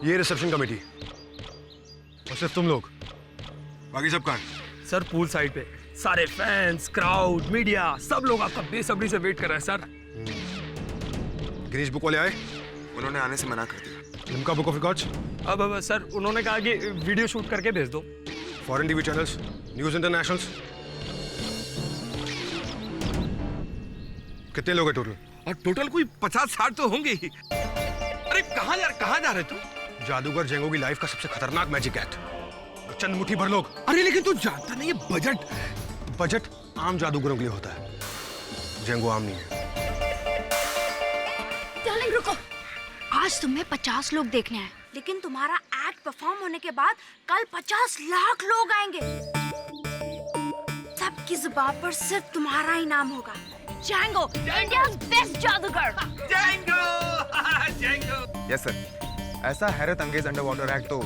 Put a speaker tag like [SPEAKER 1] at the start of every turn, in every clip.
[SPEAKER 1] ये reception committee और सिर्फ तुम लोग, बाकी सब कहाँ?
[SPEAKER 2] सर पूल साइड पे सारे फैंस, क्राउड, मीडिया सब लोग आपका बेसब्री से वेट कर रहे हैं सर।
[SPEAKER 1] गिनीज बुक वाले आए?
[SPEAKER 3] उन्होंने आने से मना कर दिया।
[SPEAKER 1] Limca book of records?
[SPEAKER 2] अब सर उन्होंने कहा कि वीडियो शूट करके भेज दो।
[SPEAKER 1] Foreign TV channels, news internationals, कितने लोग हैं टोटल?
[SPEAKER 4] और टोटल कोई 50-60 तो होंगे ही। अरे कहाँ जा रहे तू?
[SPEAKER 1] जादूगर जेंगो की लाइफ का सबसे खतरनाक मैजिक एक्ट, चंद मुट्ठी भर लोग।
[SPEAKER 4] अरे लेकिन तू जानता नहीं है
[SPEAKER 1] बजट आम जादूगरों के लिए होता है, जेंगो आम नहीं है।
[SPEAKER 5] डार्लिंग रुको, आज तुम्हें 50 लोग देखने आए, लेकिन तुम्हारा एक्ट परफॉर्म होने के बाद कल 50 लाख लोग आएंगे। सबकी जुबान पर सिर्फ तुम्हारा ही नाम होगा, जेंगो, इंडियाज़ बेस्ट जादूगर।
[SPEAKER 3] जेंगो। यस सर, ऐसा हैरत अंगेज अंडर वाटर एक्ट तो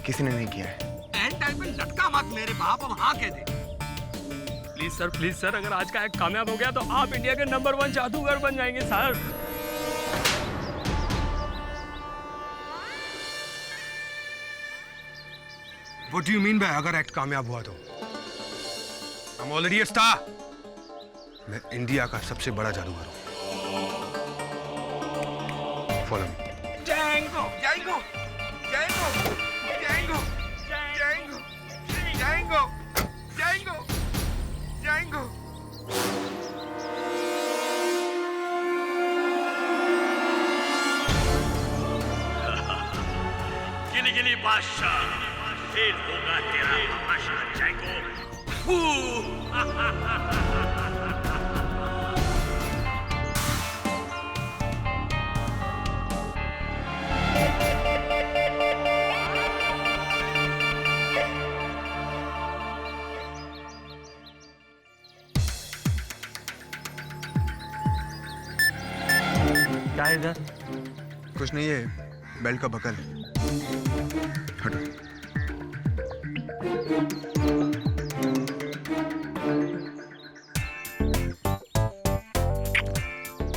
[SPEAKER 3] किसी ने नहीं किया है।
[SPEAKER 4] एंड टाइम पे लटका मत मेरे बाप, अब हाँ कह दे।
[SPEAKER 2] प्लीज सर, अगर आज का एक्ट कामयाब हो गया तो आप इंडिया के नंबर 1 जादूगर बन जाएंगे sir.
[SPEAKER 1] What do you mean by अगर एक्ट कामयाब हुआ तो? I'm already a star. मैं इंडिया का सबसे बड़ा जादूगर हूँ। Follow me.
[SPEAKER 4] Jango, Jango, Jango, Jango, Jango, Jango, Jango, Jango.
[SPEAKER 6] गिनी गिनी बादशाह, फेल होगा तेरा तमाशा जेंगो।
[SPEAKER 2] क्या है इधर?
[SPEAKER 3] कुछ नहीं है, बेल्ट का बकल। हटो।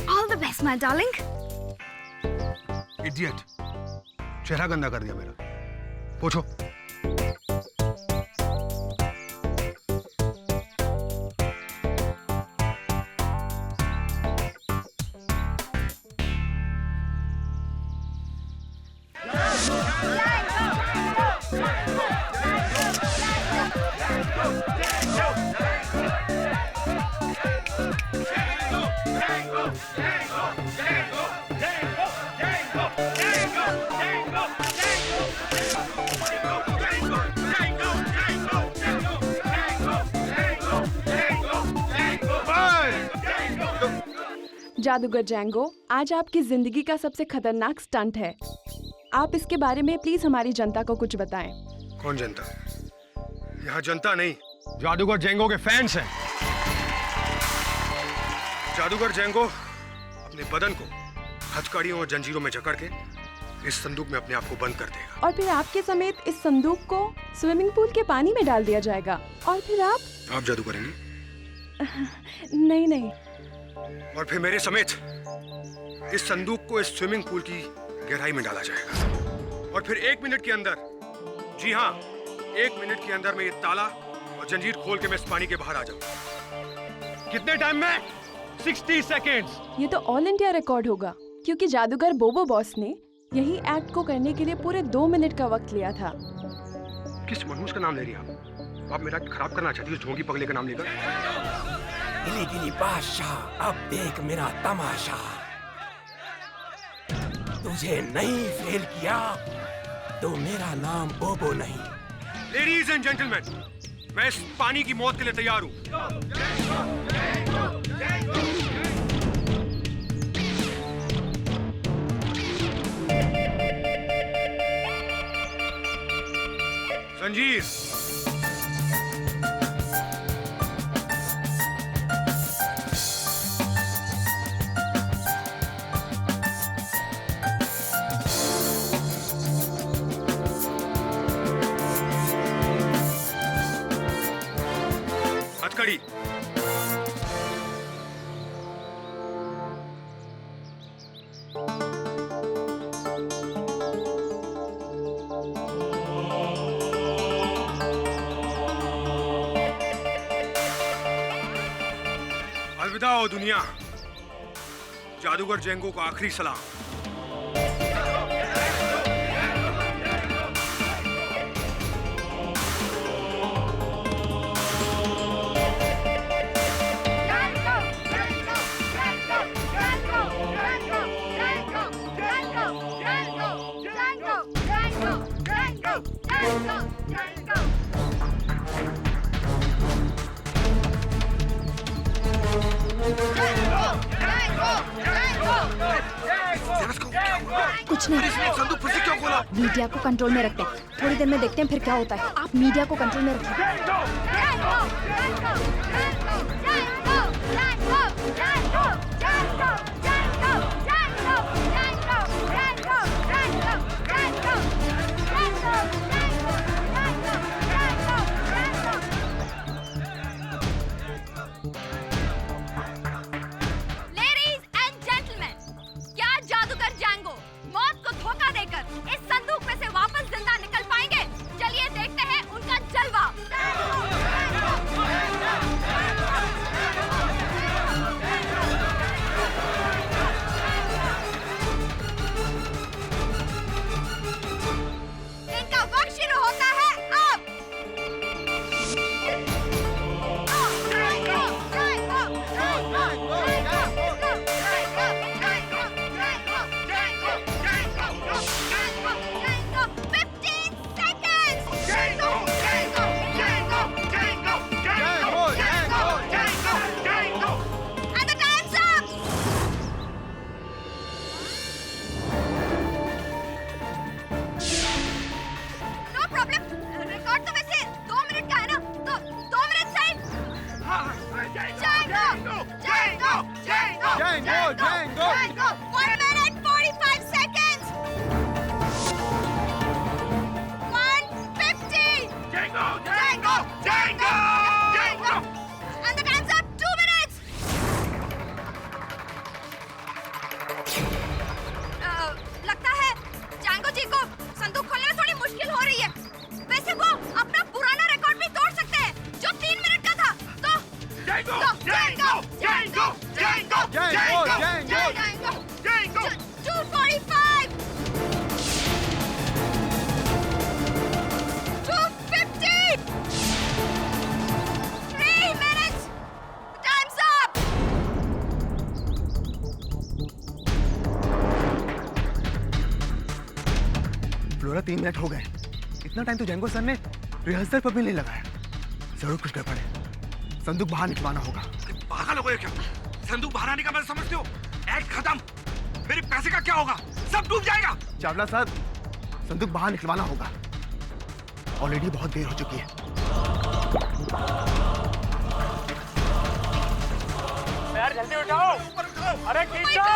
[SPEAKER 5] All the best, my darling.
[SPEAKER 1] Idiot. चेहरा गंदा कर दिया मेरा। पूछो।
[SPEAKER 7] जादूगर जेंगो, आज आपकी जिंदगी का सबसे खतरनाक स्टंट है। आप इसके बारे में प्लीज हमारी जनता को कुछ बताएं।
[SPEAKER 1] कौन जनता? यहाँ जनता नहीं, जादूगर जेंगो के फैंस हैं। जादूगर जेंगो अपने बदन को हथकड़ियों और जंजीरों में जकड़ के इस संदूक में अपने आप को बंद कर देगा।
[SPEAKER 7] और फिर आपके समेत इस संदूक को स्विमिंग पूल के पानी में डाल दिया जाएगा। और फिर
[SPEAKER 1] आप जादू करेंगे?
[SPEAKER 7] नहीं।
[SPEAKER 1] और फिर मेरे समेत इस संदूक को इस स्विमिंग पूल की गहराई में डाला जाएगा। और फिर 1 मिनट के अंदर, जी हाँ, 1 मिनट के अंदर मैं ये ताला और जंजीर खोल के मैं इस पानी के बाहर आ जाऊंगा। कितने टाइम में? 60 सेकेंड्स।
[SPEAKER 7] ये तो ऑल इंडिया रिकॉर्ड होगा, क्योंकि जादूगर बोबो बॉस ने यही एक्ट को करने के लिए पूरे 2 मिनट का वक्त लिया था।
[SPEAKER 1] किस मनहूस का नाम ले रही हैं आप? आप मेरा खराब करना चाहती हो ढोंगी पगले का नाम लेकर?
[SPEAKER 4] गिनी गिनी बादशाह, अब देख मेरा तमाशा। तुझे नहीं फेल किया तो मेरा नाम बोबो नहीं।
[SPEAKER 1] लेडीज एंड जेंटलमैन, मैं इस पानी की मौत के लिए तैयार हूं। जंजीर। हथकड़ी। अलविदा ओ दुनिया, जादूगर जेंगो को आखिरी सलाम।
[SPEAKER 5] कुछ नहीं,
[SPEAKER 1] संदूक फिर से क्यों खोला?
[SPEAKER 5] मीडिया को कंट्रोल में रखते हैं, थोड़ी देर में देखते हैं फिर क्या होता है। आप मीडिया को कंट्रोल में रखिए।
[SPEAKER 8] Ladies and gentlemen, क्या जादूगर जैंगो मौत को धोखा देकर इस संदूक में से वापस जिंदा निकल पाएंगे? चलिए देखते हैं उनका जलवा। इनका वक्त शुरू होता है अब।
[SPEAKER 3] Django!
[SPEAKER 8] 1 minute 45 seconds. 1:50. Django! And the time's up. 2 minutes. लगता है जैंगो जी को संदूक खोलने में थोड़ी मुश्किल हो रही है। वैसे वो अपना पुराना रिकॉर्ड भी तोड़ सकते हैं, जो 3 मिनट का था। तो Django! 2:45. 2:50. 3 minutes. Time's up.
[SPEAKER 3] Flora 3 minute हो गए। इतना टाइम तो जेंगो सर ने रिहर्सल पर भी नहीं लगाया। जरूर कुछ गड़बड़ है। संदूक बाहर निकलवाना होगा।
[SPEAKER 1] पागल हो गए क्या? संदूक बाहर आने का मतलब समझते हो? एक्ट खत्म। मेरे पैसे का क्या होगा? सब डूब जाएगा।
[SPEAKER 3] चावला साहब, संदूक बाहर निकलवाना होगा। ऑलरेडी बहुत देर हो चुकी है।
[SPEAKER 2] यार जल्दी उठाओ। अरे खींचो।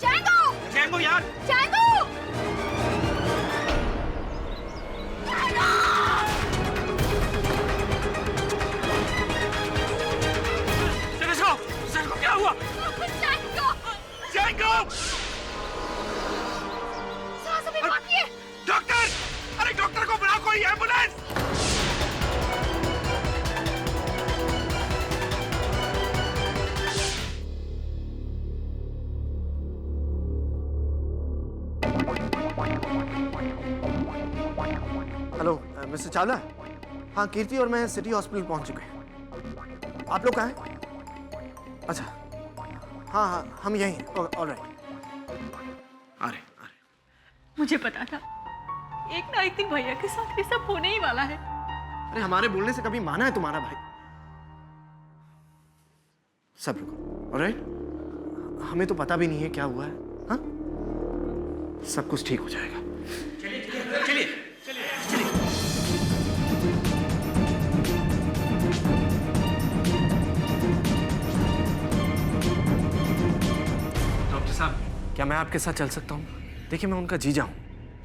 [SPEAKER 8] Django!
[SPEAKER 6] जेंगो यार।
[SPEAKER 2] इसको क्या हुआ?
[SPEAKER 6] जेंगो!
[SPEAKER 8] सांस अभी बाकी है।
[SPEAKER 6] डॉक्टर! अरे डॉक्टर को बुलाओ, कोई एम्बुलेंस!
[SPEAKER 9] Hello mister Chawla. हाँ, कीर्ति और मैं सिटी हॉस्पिटल पहुंच चुके हैं। आप लोग कहाँ हैं? अच्छा, हाँ हम यहीं। ऑलराइट। आ रहे।
[SPEAKER 10] मुझे पता था एक दिन भैया के साथ ये सब होने ही वाला है।
[SPEAKER 9] अरे हमारे बोलने से कभी माना है तुम्हारा भाई? सब रुको। ऑलराइट, हमें तो पता भी नहीं है क्या हुआ है। हाँ, सब कुछ ठीक हो जाएगा।
[SPEAKER 6] चलिए।
[SPEAKER 9] डॉक्टर साहब, क्या मैं आपके साथ चल सकता हूँ? देखिए, मैं उनका जीजा हूँ।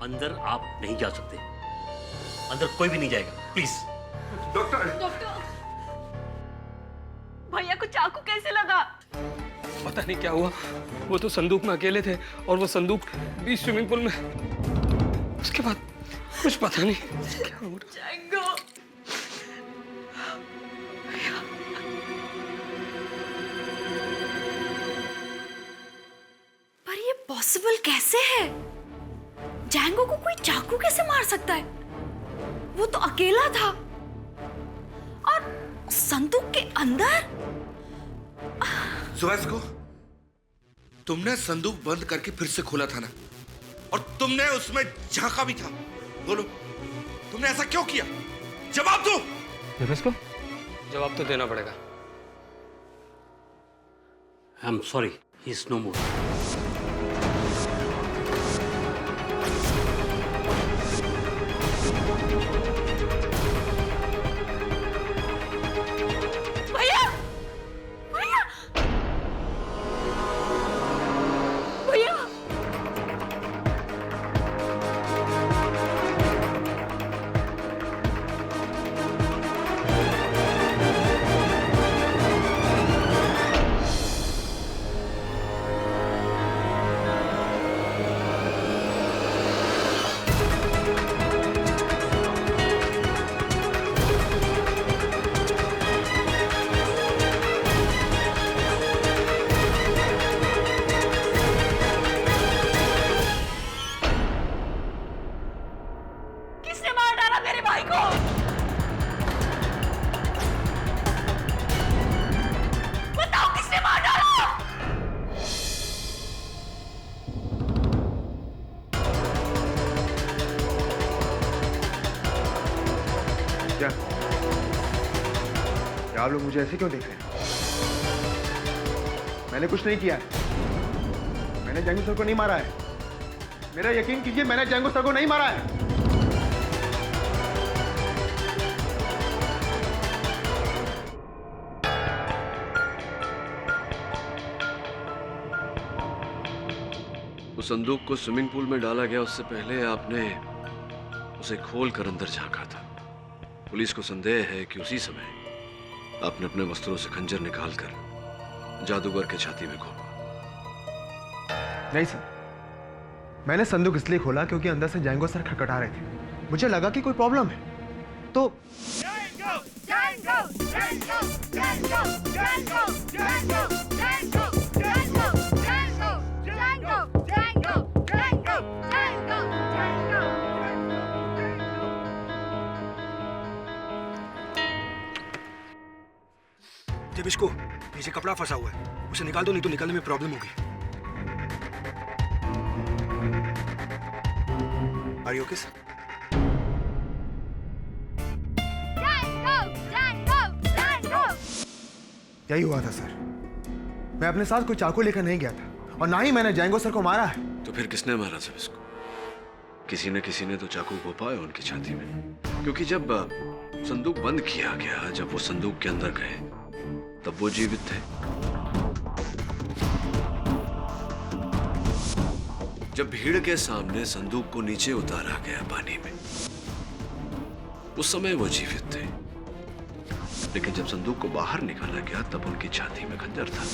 [SPEAKER 6] अंदर आप नहीं जा सकते। अंदर कोई भी नहीं जाएगा, प्लीज।
[SPEAKER 1] डॉक्टर!
[SPEAKER 10] भैया को चाकू कैसे लगा?
[SPEAKER 2] पता नहीं क्या हुआ, वो तो संदूक में अकेले थे और वो संदूक भी स्विमिंग पूल में। उसके बाद कुछ पता नहीं क्या हो रहा।
[SPEAKER 10] जैंगो,
[SPEAKER 5] पर ये पॉसिबल कैसे है? जैंगो को कोई चाकू कैसे मार सकता है? वो तो अकेला था और संदूक के अंदर।
[SPEAKER 11] सुहास को तुमने संदूक बंद करके फिर से खोला था ना, और तुमने उसमें झांका भी था। बोलो, तुमने ऐसा क्यों किया? जवाब दो।
[SPEAKER 2] को जवाब तो देना पड़ेगा।
[SPEAKER 6] I am sorry, he is no more.
[SPEAKER 10] भैया, भैया, भैया, किसने मार डाला मेरे भाई को? बताओ, किसने मार डाला?
[SPEAKER 3] क्या आप लोग मुझे ऐसे क्यों देख रहे हैं? मैंने कुछ नहीं किया है। मैंने जैंगो सर को नहीं मारा है। मेरा यकीन कीजिए, मैंने जैंगो सर को नहीं मारा है।
[SPEAKER 12] उस संदूक को स्विमिंग पूल में डाला गया उससे पहले आपने उसे खोल कर अंदर झांका था। पुलिस को संदेह है कि उसी समय आपने अपने वस्त्रों से खंजर निकालकर जादूगर के छाती में घोंपा।
[SPEAKER 3] नहीं सर, मैंने संदूक इसलिए खोला क्योंकि अंदर से जैंगो सर खटखटा रहे थे। मुझे लगा कि कोई प्रॉब्लम है तो
[SPEAKER 1] जब इसको नीचे कपड़ा फंसा हुआ है, उसे निकाल दो, नहीं तो निकालने में प्रॉब्लम होगी। Are you okay, sir?
[SPEAKER 3] यही हुआ था सर। मैं अपने साथ कोई चाकू लेकर नहीं गया था और ना ही मैंने जैंगो सर को मारा है।
[SPEAKER 12] तो फिर किसने मारा सब इसको? किसी ने तो चाकू घोंपा है उनकी छाती में, क्योंकि जब संदूक बंद किया गया, जब वो संदूक के अंदर गए, तब वो जीवित थे। जब भीड़ के सामने संदूक को नीचे उतारा गया पानी में, उस समय वो जीवित थे। लेकिन जब संदूक को बाहर निकाला गया, तब उनकी छाती में खंजर था।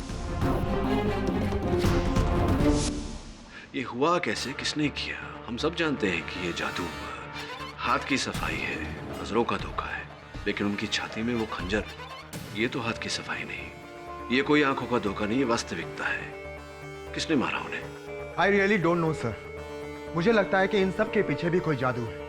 [SPEAKER 12] ये हुआ कैसे, किसने किया? हम सब जानते हैं कि ये जादू हाथ की सफाई है, नजरों का धोखा है, लेकिन उनकी छाती में वो खंजर, ये तो हाथ की सफाई नहीं, ये कोई आंखों का धोखा नहीं, ये वास्तविकता है। किसने मारा उन्हें?
[SPEAKER 3] I really don't know sir. मुझे लगता है कि इन सब के पीछे भी कोई जादू है।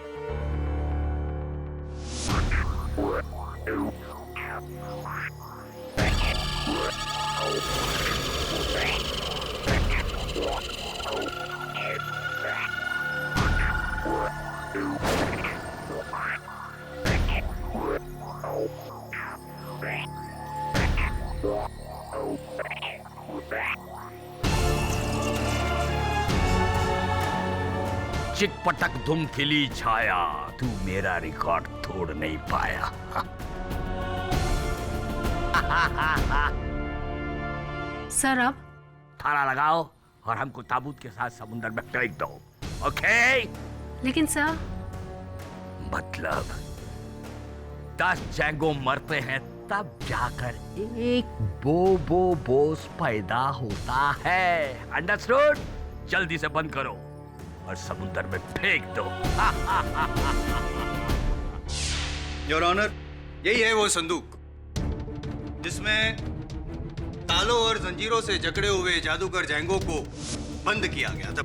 [SPEAKER 6] चिटपटक धुम खिली छाया, तू मेरा रिकॉर्ड तोड़ नहीं पाया।
[SPEAKER 10] सर अब
[SPEAKER 6] थाला लगाओ और हमको ताबूत के साथ समुद्र में फेंक दो, ओके?
[SPEAKER 10] लेकिन सर,
[SPEAKER 6] मतलब 10 जैंगो मरते हैं तब जाकर एक बोबो बोस पैदा होता है। अंडरस्टूड? जल्दी से बंद करो और समुद्र में फेंक दो।
[SPEAKER 13] योर ऑनर, यही है वो संदूक जिसमें तालों और जंजीरों से जकड़े हुए जादूगर जैंगो को बंद किया गया था।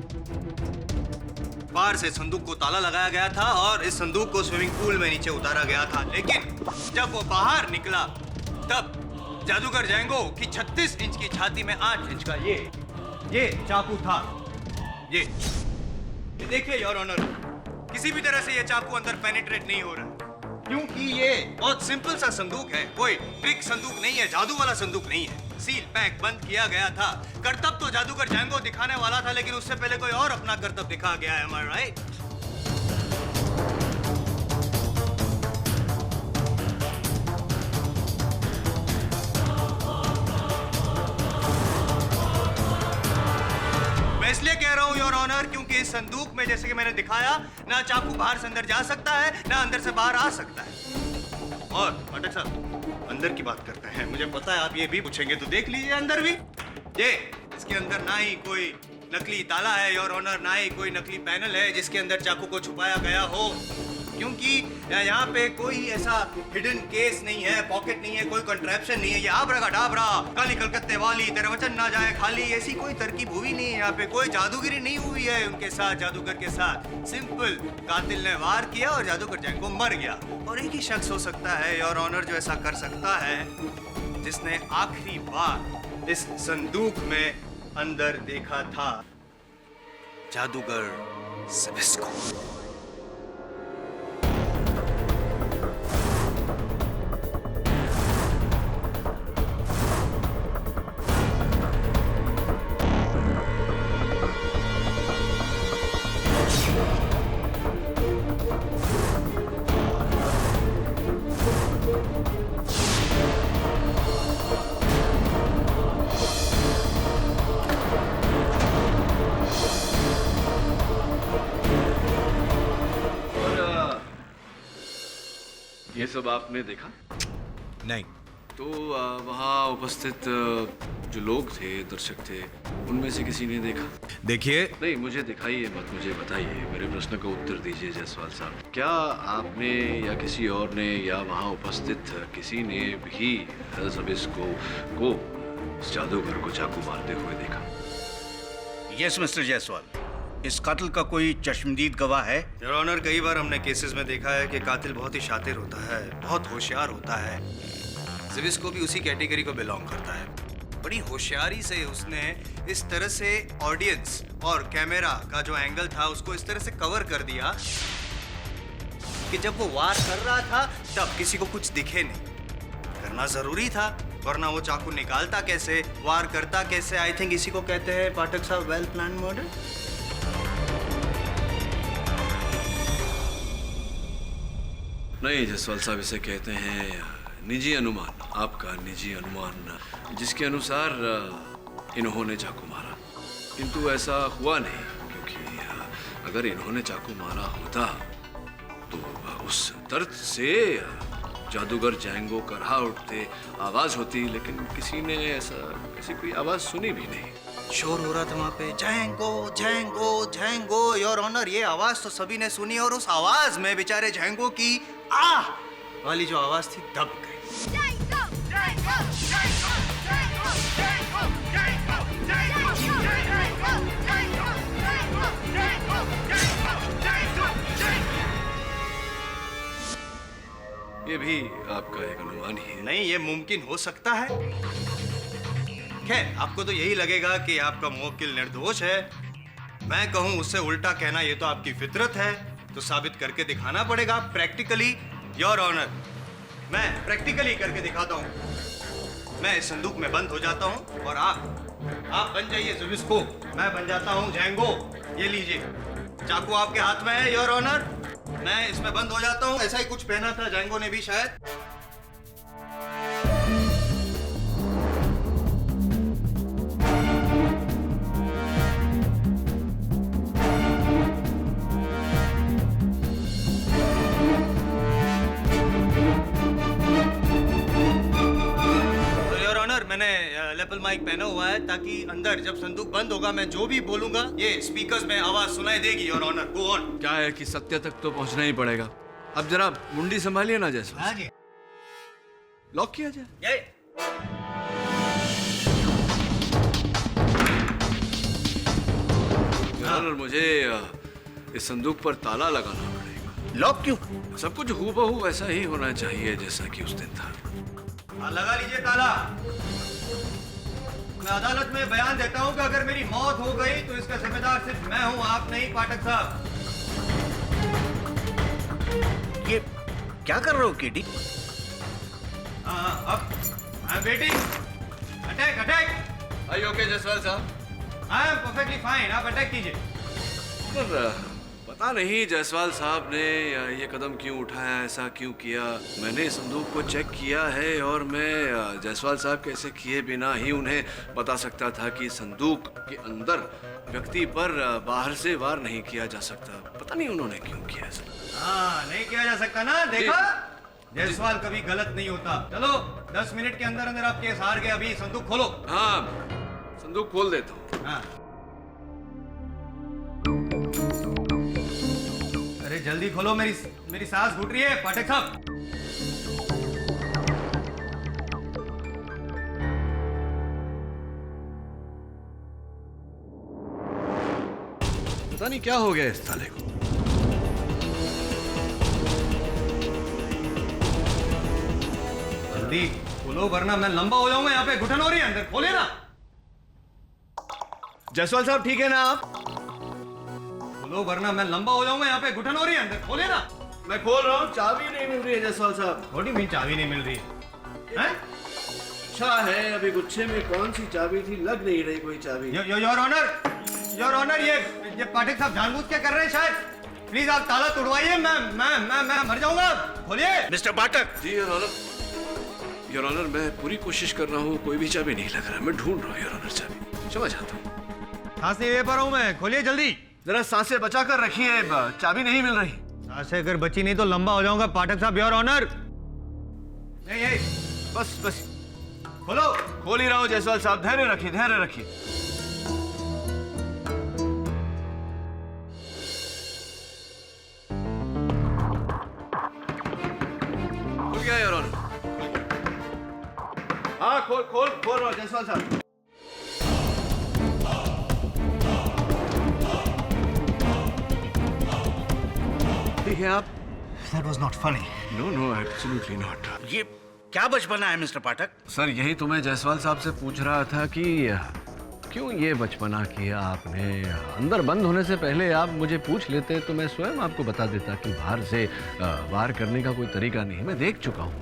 [SPEAKER 13] बाहर से संदूक को ताला लगाया गया था और इस संदूक को स्विमिंग पूल में नीचे उतारा गया था। लेकिन जब वो बाहर निकला तब जादूगर जैंगो की 36 इंच की छाती में 8 इंच का ये चाकू था। ये देखिए योर ऑनर, किसी भी तरह से ये चाकू अंदर पेनिट्रेट नहीं हो रहा क्योंकि ये बहुत सिंपल सा संदूक है। कोई ट्रिक संदूक नहीं है, जादू वाला संदूक नहीं है। सील पैक बंद किया गया था। करतब तो जादूगर जैंगो दिखाने वाला था, लेकिन उससे पहले कोई और अपना करतब दिखा गया है। Am I right? मैं इसलिए कह रहा हूं योर ऑनर क्योंकि इस संदूक में, जैसे कि मैंने दिखाया, ना चाकू बाहर से अंदर जा सकता है, ना अंदर से बाहर आ सकता है। और पाठक साहब, अंदर की बात करते हैं। मुझे पता है आप ये भी पूछेंगे, तो देख लीजिए अंदर भी। ये इसके अंदर ना ही कोई नकली ताला है योर ऑनर, ना ही कोई नकली पैनल है जिसके अंदर चाकू को छुपाया गया हो, क्योंकि यहाँ पे कोई ऐसा हिडन केस नहीं है, पॉकेट नहीं है, कोई कंट्रैप्शन नहीं है। ये आबराकाडाबरा, काली कलकत्ते वाली, तेरा वचन ना जाए खाली, ऐसी कोई तरकीब हुई नहीं है। यहाँ पे कोई जादूगिरी नहीं हुई है उनके साथ, जादूगर के साथ। सिंपल, कातिल ने वार किया और जादूगर जैंगो मर गया। और एक ही शख्स हो सकता है योर ऑनर जो ऐसा कर सकता है, जिसने आखिरी बार इस संदूक में अंदर देखा था, जादूगर ज़िबिस्को।
[SPEAKER 12] ये सब आपने देखा?
[SPEAKER 13] नहीं।
[SPEAKER 12] तो वहाँ उपस्थित जो लोग थे, दर्शक थे, उनमें से किसी ने देखा?
[SPEAKER 13] देखिए,
[SPEAKER 12] नहीं, मुझे दिखाइए मत, मुझे बताइए, मेरे प्रश्न का उत्तर दीजिए जायसवाल साहब। क्या आपने या किसी और ने या वहाँ उपस्थित किसी ने भी ज़िबिस्को को इस जादूगर को चाकू मारते हुए देखा?
[SPEAKER 13] यस मिस्टर जायसवाल, इस कातिल का कोई चश्मदीद गवाह है? योर ऑनर, कई बार हमने केसेस में देखा है कि कातिल बहुत ही शातिर होता है, बहुत होशियार होता है। ज़िबिस्को भी उसी कैटेगरी को बिलोंग करता है। बड़ी होशियारी से उसने इस तरह से ऑडियंस और कैमरा का जो एंगल था उसको इस तरह से कवर कर दिया कि जब वो वार कर रहा था तब किसी को कुछ दिखे नहीं। करना जरूरी था, वरना वो चाकू निकालता कैसे, वार करता कैसे? आई थिंक इसी को कहते हैं पाठक साहब वेल प्लान मर्डर।
[SPEAKER 12] नहीं जायसवाल साहब, इसे कहते हैं निजी अनुमान, आपका निजी अनुमान, जिसके अनुसार इन्होंने चाकू मारा। किंतु ऐसा हुआ नहीं, क्योंकि अगर इन्होंने चाकू मारा होता तो उस दर्द से जादूगर जैंगो करहा उठते, आवाज होती, लेकिन किसी ने कोई आवाज सुनी भी नहीं।
[SPEAKER 13] शोर हो रहा था वहाँ पे, Django Django Django. Your honour, ये आवाज तो सभी ने सुनी और उस आवाज में बेचारे जैंगो की आह वाली जो आवाज थी दब गई।
[SPEAKER 12] ये भी आपका एक अनुमान ही है?
[SPEAKER 13] नहीं, ये मुमकिन हो सकता है। खैर, आपको तो यही लगेगा कि आपका मुवक्किल निर्दोष है। मैं कहूं उससे उल्टा कहना, ये तो आपकी फितरत है, तो साबित करके दिखाना पड़ेगा प्रैक्टिकली। योर ऑनर, मैं प्रैक्टिकली करके दिखाता हूं। मैं इस संदूक में बंद हो जाता हूं और आप बन जाइए ज़िबिस्को, मैं बन जाता हूं जैंगो। ये लीजिए, चाकू आपके हाथ में है योर ऑनर। मैं इसमें बंद हो जाता हूं। ऐसा ही कुछ पहना था जैंगो ने भी शायद। लेपल माइक पहना हुआ है ताकि अंदर जब संदूक बंद होगा मैं जो भी बोलूंगा ये स्पीकर्स में आवाज सुनाई देगी। Your honour, go on.
[SPEAKER 12] क्या है कि सत्य तक तो पहुंचना ही पड़ेगा। अब जरा मुंडी संभालिए ना जैसा।
[SPEAKER 13] हाँ जी।
[SPEAKER 12] लॉक किया जाए। और मुझे इस संदूक पर ताला लगाना पड़ेगा।
[SPEAKER 13] लॉक क्यों?
[SPEAKER 12] सब कुछ हूबहू वैसा ही होना चाहिए जैसा कि उस दिन था।
[SPEAKER 13] लगा लीजिए ताला। मैं अदालत में बयान देता हूं कि अगर मेरी मौत हो गई तो इसका जिम्मेदार सिर्फ मैं हूं, आप नहीं पाठक साहब।
[SPEAKER 14] ये क्या कर रहे हो केडी?
[SPEAKER 13] अब I am waiting. Attack attack.
[SPEAKER 12] Are you okay Jaiswal साहब?
[SPEAKER 13] आई एम परफेक्टली फाइन, आप अटैक कीजिए।
[SPEAKER 12] पर पता नहीं जायसवाल साहब ने ये कदम क्यों उठाया, ऐसा क्यों किया। मैंने संदूक को चेक किया है और मैं जायसवाल साहब के ऐसे किए बिना ही उन्हें बता सकता था कि संदूक के अंदर व्यक्ति पर बाहर से वार नहीं किया जा सकता। पता नहीं उन्होंने क्यों किया ऐसा।
[SPEAKER 13] हाँ, नहीं किया जा सकता ना, देखा? जायसवाल कभी गलत नहीं होता। चलो 10 मिनट के अंदर अंदर आप केस हार गए। अभी संदूक खोलो।
[SPEAKER 12] हाँ, संदूक खोल देता हूँ।
[SPEAKER 13] हाँ। अरे जल्दी खोलो, मेरी सांस घुट रही है पाठक साहब।
[SPEAKER 12] पता नहीं क्या हो गया इस साले को।
[SPEAKER 13] जल्दी खोलो वरना मैं लंबा हो जाऊंगा। यहाँ पे घुटन हो रही है, अंदर खोले ना।
[SPEAKER 14] जायसवाल साहब ठीक है ना आप?
[SPEAKER 13] खोलो वरना मैं लंबा हो जाऊंगा। यहाँ पे घुटन हो रही है, अंदर खोले ना।
[SPEAKER 14] मैं खोल रहा हूँ, चाबी नहीं मिल रही है जायसवाल साहब।
[SPEAKER 13] थोड़ी भी चाबी नहीं मिल रही है।
[SPEAKER 14] अच्छा है, अभी गुच्छे में कौन सी चाबी थी, लग नहीं रही कोई चाबी।
[SPEAKER 13] योर ऑनर, ये पाठक साहब जानबूझ के कर रहे हैं शायद। प्लीज आप ताला तोड़वाइए, मैं मर जाऊंगा। खोलिए।
[SPEAKER 14] मिस्टर पाठक।
[SPEAKER 12] जी योर ऑनर। योर ऑनर, मैं पूरी कोशिश कर रहा हूँ, कोई भी चाबी नहीं लग रहा। मैं ढूंढ रहा हूँ योर ऑनर चाबी। समझ आता हूँ।
[SPEAKER 13] सांस नहीं ले पा रहा हूँ मैं। खोलिए जल्दी।
[SPEAKER 14] जरा सांसें बचा कर रखिए, चाबी नहीं मिल रही।
[SPEAKER 13] सांसें अगर बची नहीं तो लंबा हो जाऊंगा पाठक साहब। Your honour. नहीं,
[SPEAKER 14] बस
[SPEAKER 13] खोलो।
[SPEAKER 14] खोल ही रहा हूँ जायसवाल साहब, धैर्य रखिए, धैर्य रखिए।
[SPEAKER 12] खुल गया योर ऑनर।
[SPEAKER 14] हाँ, खोल रहा हूँ जायसवाल साहब। ठीक है आप?
[SPEAKER 9] That was not funny.
[SPEAKER 12] No, absolutely not.
[SPEAKER 14] ये क्या बचपना है मिस्टर पाठक?
[SPEAKER 12] सर, यही तो मैं जायसवाल साहब से पूछ रहा था कि क्यों ये बचपना किया आपने। अंदर बंद होने से पहले आप मुझे पूछ लेते तो मैं स्वयं आपको बता देता कि बाहर से वार करने का कोई तरीका नहीं। मैं देख चुका हूँ।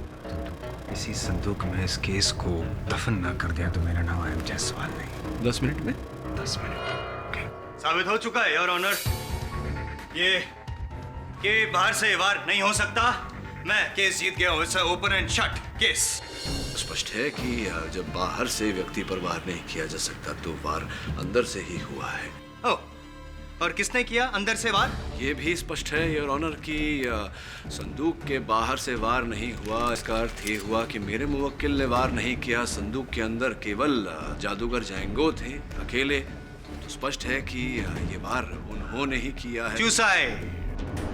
[SPEAKER 3] इसी संदूक में इस केस को दफन न कर दिया तो मेरा नाम आई एम जायसवाल नहीं।
[SPEAKER 12] 10 मिनट में?
[SPEAKER 3] 10 मिनट।
[SPEAKER 13] साबित हो चुका है योर ऑनर, ये बाहर से वार नहीं हो सकता। मैं केस जीत गया हूँ। It's open and shut case.
[SPEAKER 12] स्पष्ट है कि जब बाहर से व्यक्ति पर वार नहीं किया जा सकता तो वार अंदर से ही हुआ है।
[SPEAKER 13] ओह, और किसने किया अंदर से वार?
[SPEAKER 12] ये भी स्पष्ट है योर ऑनर कि संदूक के बाहर से वार नहीं हुआ। इसका अर्थ ये हुआ कि मेरे मुवक्किल ने वार नहीं किया। संदूक के अंदर केवल जादूगर जैंगो थे अकेले। तो स्पष्ट है कि ये वार उन्होंने ही किया है।
[SPEAKER 13] सुसाइड,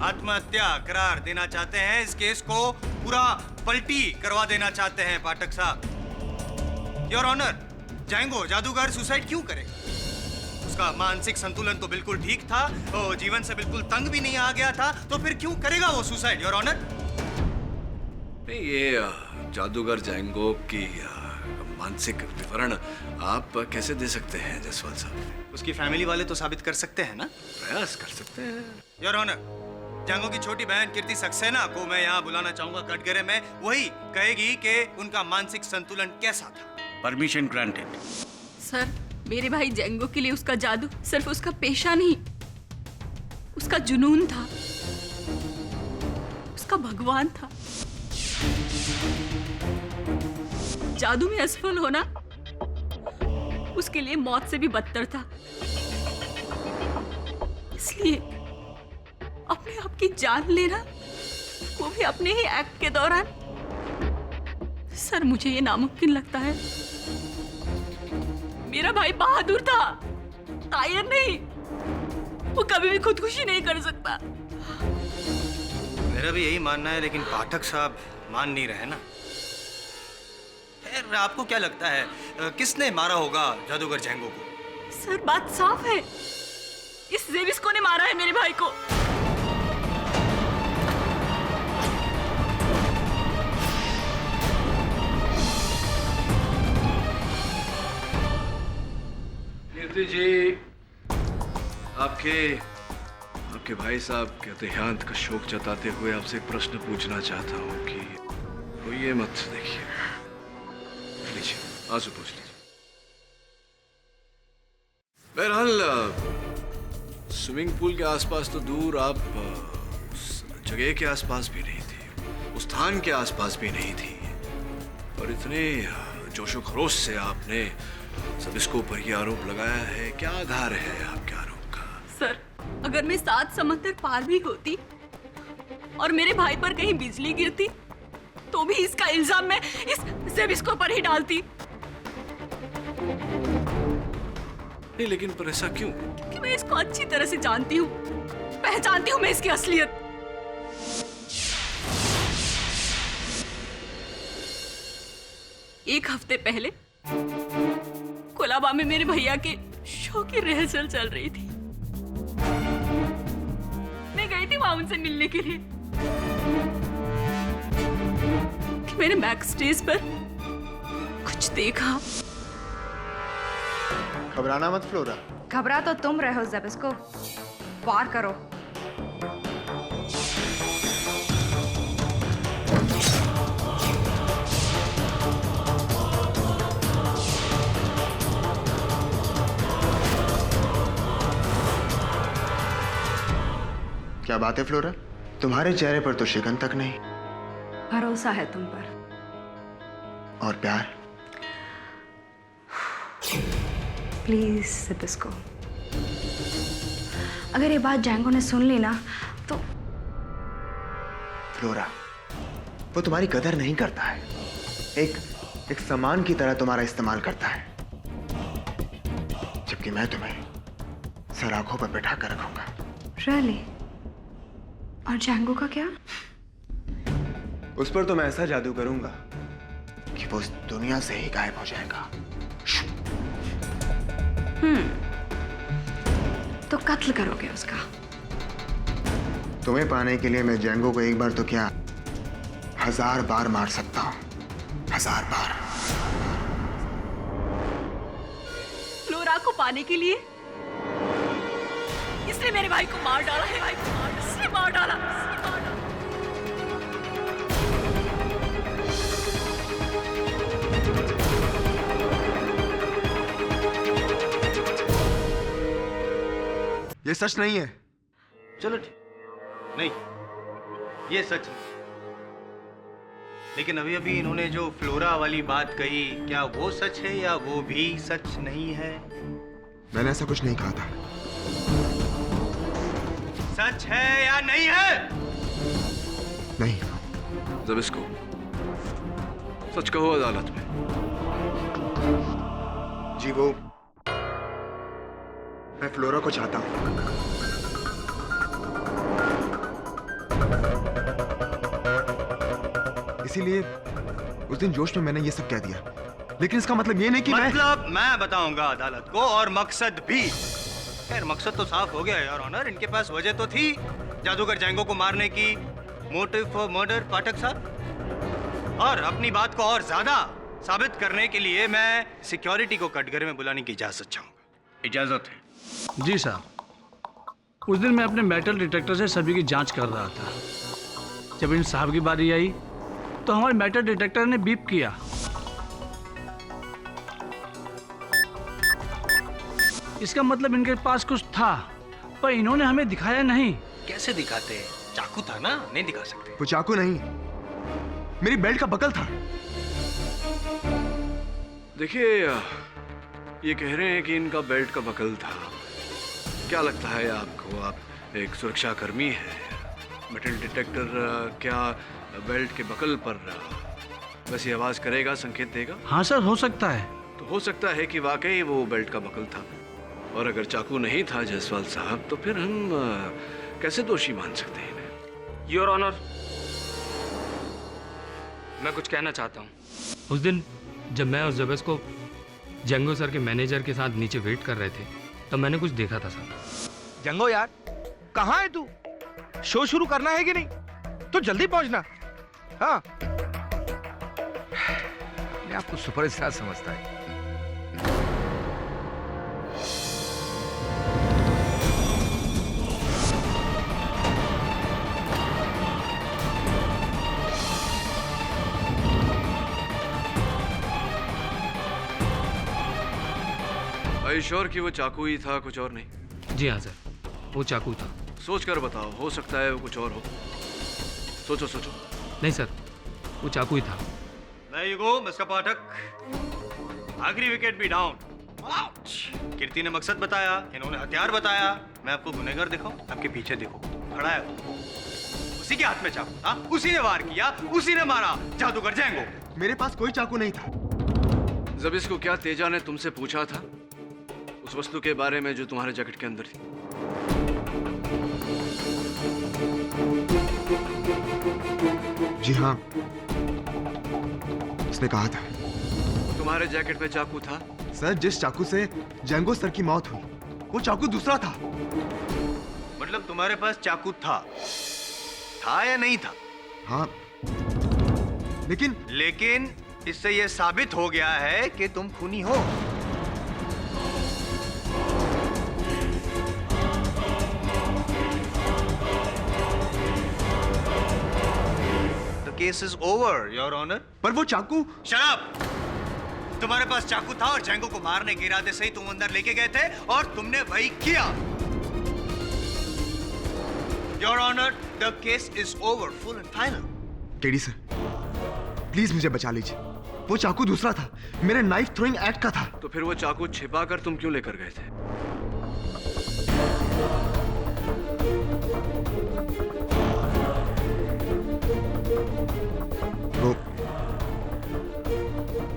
[SPEAKER 13] आत्महत्या करार देना चाहते हैं। इस केस को पूरा पलटी करवा देना चाहते हैं पाठक साहब। योर ऑनर, जैंगो जादूगर सुसाइड क्यों करेगा? उसका मानसिक संतुलन तो बिल्कुल ठीक था, वो जीवन से बिल्कुल तंग भी नहीं आ गया था, तो फिर क्यों करेगा वो सुसाइड योर ऑनर?
[SPEAKER 12] नहीं, ये जादूगर जैंगो की मानसिक विवरण आप कैसे दे सकते हैं जायसवाल साहब?
[SPEAKER 13] उसकी फैमिली वाले तो साबित कर सकते हैं ना।
[SPEAKER 12] प्रयास कर सकते हैं
[SPEAKER 13] योर ऑनर। जैंगो की छोटी बहन कीर्ति सक्सेना को मैं यहाँ बुलाना चाहूंगा कटघरे में। वही कहेगी कि उनका मानसिक संतुलन कैसा था।
[SPEAKER 14] Permission granted.
[SPEAKER 10] सर, मेरे भाई जैंगो के लिए उसका जादू सिर्फ उसका पेशा नहीं, उसका जुनून था, उसका भगवान था। जादू में असफल होना उसके लिए मौत से भी बदतर था। इसलिए अपने आप की जान लेना, वो भी अपने ही एक्ट के दौरान, सर मुझे ये नामुमकिन लगता है। मेरा भाई बहादुर था, कायर नहीं। वो कभी भी खुदकुशी नहीं कर सकता।
[SPEAKER 13] मेरा भी यही मानना है, लेकिन पाठक साहब मान नहीं रहे ना। खैर, आपको क्या लगता है किसने मारा होगा जादूगर जैंगो को?
[SPEAKER 10] सर, बात साफ है, इस जेबिस्को ने मारा है मेरे भाई को।
[SPEAKER 12] कीर्ति जी, आपके भाई साहब के देहांत का शोक जताते हुए आपसे एक प्रश्न पूछना चाहता हूँ कि वो ये मत देखिए, लीजिए आंसू पूछ लीजिए। बहरहाल स्विमिंग पूल के आसपास तो दूर, आप उस जगह के आसपास भी नहीं थी, उस स्थान के आसपास भी नहीं थी, और इतने जोशो खरोश से आपने सब इसको ऊपर ये आरोप लगाया है। क्या आधार है आपके आरोप का?
[SPEAKER 10] सर, अगर मैं 7 समंदर पार भी होती और मेरे भाई पर कहीं बिजली गिरती तो भी इसका इल्जाम मैं इस जेबिस्को पर ही डालती।
[SPEAKER 12] नहीं, लेकिन पर ऐसा क्यों?
[SPEAKER 10] कि मैं इसको अच्छी तरह से जानती हूँ, पहचानती हूँ मैं इसकी असलियत। एक हफ्ते पहले कोलाबा में मेरे भैया के शो की रिहर्सल चल रही थी। मैं गई थी वहां उनसे मिलने के लिए कि मैंने बैक स्टेज पर कुछ देखा।
[SPEAKER 9] घबराना मत फ्लोरा।
[SPEAKER 8] घबरा तो तुम रहे हो जेबिस्को, वार करो।
[SPEAKER 9] क्या बात है फ्लोरा, तुम्हारे चेहरे पर तो शिकन तक नहीं।
[SPEAKER 8] भरोसा है तुम पर।
[SPEAKER 9] और प्यार?
[SPEAKER 8] प्लीज जेबिस्को, अगर ये बात जैंगो ने सुन ली ना तो।
[SPEAKER 9] फ्लोरा, वो तुम्हारी कदर नहीं करता है, एक सामान की तरह तुम्हारा इस्तेमाल करता है, जबकि मैं तुम्हें सर आंखों पर बैठा कर रखूंगा।
[SPEAKER 8] रियली? और जैंगो का क्या?
[SPEAKER 9] उस पर तो मैं ऐसा जादू करूंगा कि वो इस दुनिया से ही गायब हो जाएगा।
[SPEAKER 8] तो कत्ल करोगे उसका?
[SPEAKER 9] तुम्हें पाने के लिए मैं जैंगो को एक बार तो क्या 1000 बार मार सकता हूं, 1000 बार।
[SPEAKER 10] फ्लोरा को पाने के लिए इसने मेरे भाई को मार डाला है। इसने मार डाला।
[SPEAKER 3] ये सच नहीं है।
[SPEAKER 13] चलो ठीक, नहीं ये सच नहीं। लेकिन अभी अभी इन्होंने जो फ्लोरा वाली बात कही, क्या वो सच है या वो भी सच नहीं है?
[SPEAKER 3] मैंने ऐसा कुछ नहीं कहा था।
[SPEAKER 13] सच है या नहीं है?
[SPEAKER 3] नहीं।
[SPEAKER 12] जेबिस्को, सच कहो अदालत में।
[SPEAKER 9] जी वो, मैं फ्लोरा को चाहता हूं। इसीलिए उस दिन जोश में मैंने ये सब कह दिया, लेकिन इसका मतलब ये नहीं कि
[SPEAKER 13] मतलब मैं बताऊंगा अदालत को, और मकसद भी। खैर, मकसद तो साफ हो गया योर ऑनर। इनके पास वजह तो थी जादूगर जैंगो को मारने की, मोटिव फॉर मर्डर, पाठक साहब। और अपनी बात को और ज्यादा साबित करने के लिए मैं सिक्योरिटी को कटघरे में बुलाने की इजाजत चाहूंगा। इजाजत है?
[SPEAKER 15] जी साहब। उस दिन मैं अपने मेटल डिटेक्टर से सभी की जांच कर रहा था। जब इन साहब की बारी आई तो हमारे मेटल डिटेक्टर ने बीप किया। इसका मतलब इनके पास कुछ था, पर इन्होंने हमें दिखाया नहीं।
[SPEAKER 13] कैसे दिखाते? चाकू था ना, नहीं दिखा सकते।
[SPEAKER 3] वो चाकू नहीं, मेरी बेल्ट का बकल था।
[SPEAKER 12] देखिए, ये कह रहे हैं कि इनका बेल्ट का बकल था। क्या लगता है आपको? आप एक सुरक्षा कर्मी हैं, मेटल डिटेक्टर क्या बेल्ट के बकल पर वैसी आवाज करेगा, संकेत देगा?
[SPEAKER 15] हाँ सर, हो सकता है।
[SPEAKER 12] तो हो सकता है कि वाकई वो बेल्ट का बकल था, और अगर चाकू नहीं था जायसवाल साहब तो फिर हम कैसे दोषी मान सकते हैं इन्हें?
[SPEAKER 2] योर ऑनर, मैं कुछ कहना चाहता हूँ। उस दिन जब मैं और ज़बेस्को जंगो सर के मैनेजर के साथ नीचे वेट कर रहे थे तब मैंने कुछ देखा था सर।
[SPEAKER 3] जंगो यार, कहाँ है तू? शो शुरू करना है कि नहीं? तो जल्दी पहुंचना। हाँ,
[SPEAKER 6] मैं आपको सुपरस्टार समझता है।
[SPEAKER 12] श्योर कि वो चाकू ही था, कुछ और नहीं?
[SPEAKER 2] जी हाँ सर, वो चाकू था।
[SPEAKER 12] सोच कर बताओ, हो सकता है वो कुछ और हो। सोचो सोचो।
[SPEAKER 2] नहीं सर, वो चाकू ही था।
[SPEAKER 13] There you go, मिस्टर पाठक। आखिरी विकेट भी डाउन। कीर्ति ने मकसद बताया, इन्होंने हथियार बताया। मैं आपको गुनहगार दिखाऊं? आपके पीछे देखो, खड़ा है वो। उसी के हाथ में चाकू था, उसी ने वार किया, उसी ने मारा। जादूगर जैंगो।
[SPEAKER 3] मेरे पास कोई चाकू नहीं था।
[SPEAKER 12] ज़बेस्को, क्या तेजा ने तुमसे पूछा था उस वस्तु के बारे में जो तुम्हारे जैकेट के अंदर थी?
[SPEAKER 3] जी हाँ, उसने कहा था।
[SPEAKER 12] तुम्हारे जैकेट में चाकू था?
[SPEAKER 3] सर, जिस चाकू से जंगो सर की मौत हुई वो चाकू दूसरा था।
[SPEAKER 13] मतलब तुम्हारे पास चाकू था या नहीं था?
[SPEAKER 3] हाँ,
[SPEAKER 13] लेकिन इससे यह साबित हो गया है कि तुम खूनी हो। Case is over, your honour.
[SPEAKER 3] पर वो चाकू।
[SPEAKER 13] शराब! तुम्हारे पास चाकू था और जैंगो को मारने के इरादे से ही तुम अंदर लेके गए थे और तुमने वही किया। Your honour, the case is over, full and final.
[SPEAKER 3] KD sir, please मुझे बचा लीजिए। वो चाकू दूसरा था, मेरे नाइफ थ्रोइंग एक्ट का था।
[SPEAKER 12] तो फिर वो चाकू छिपा कर तुम क्यों लेकर गए थे?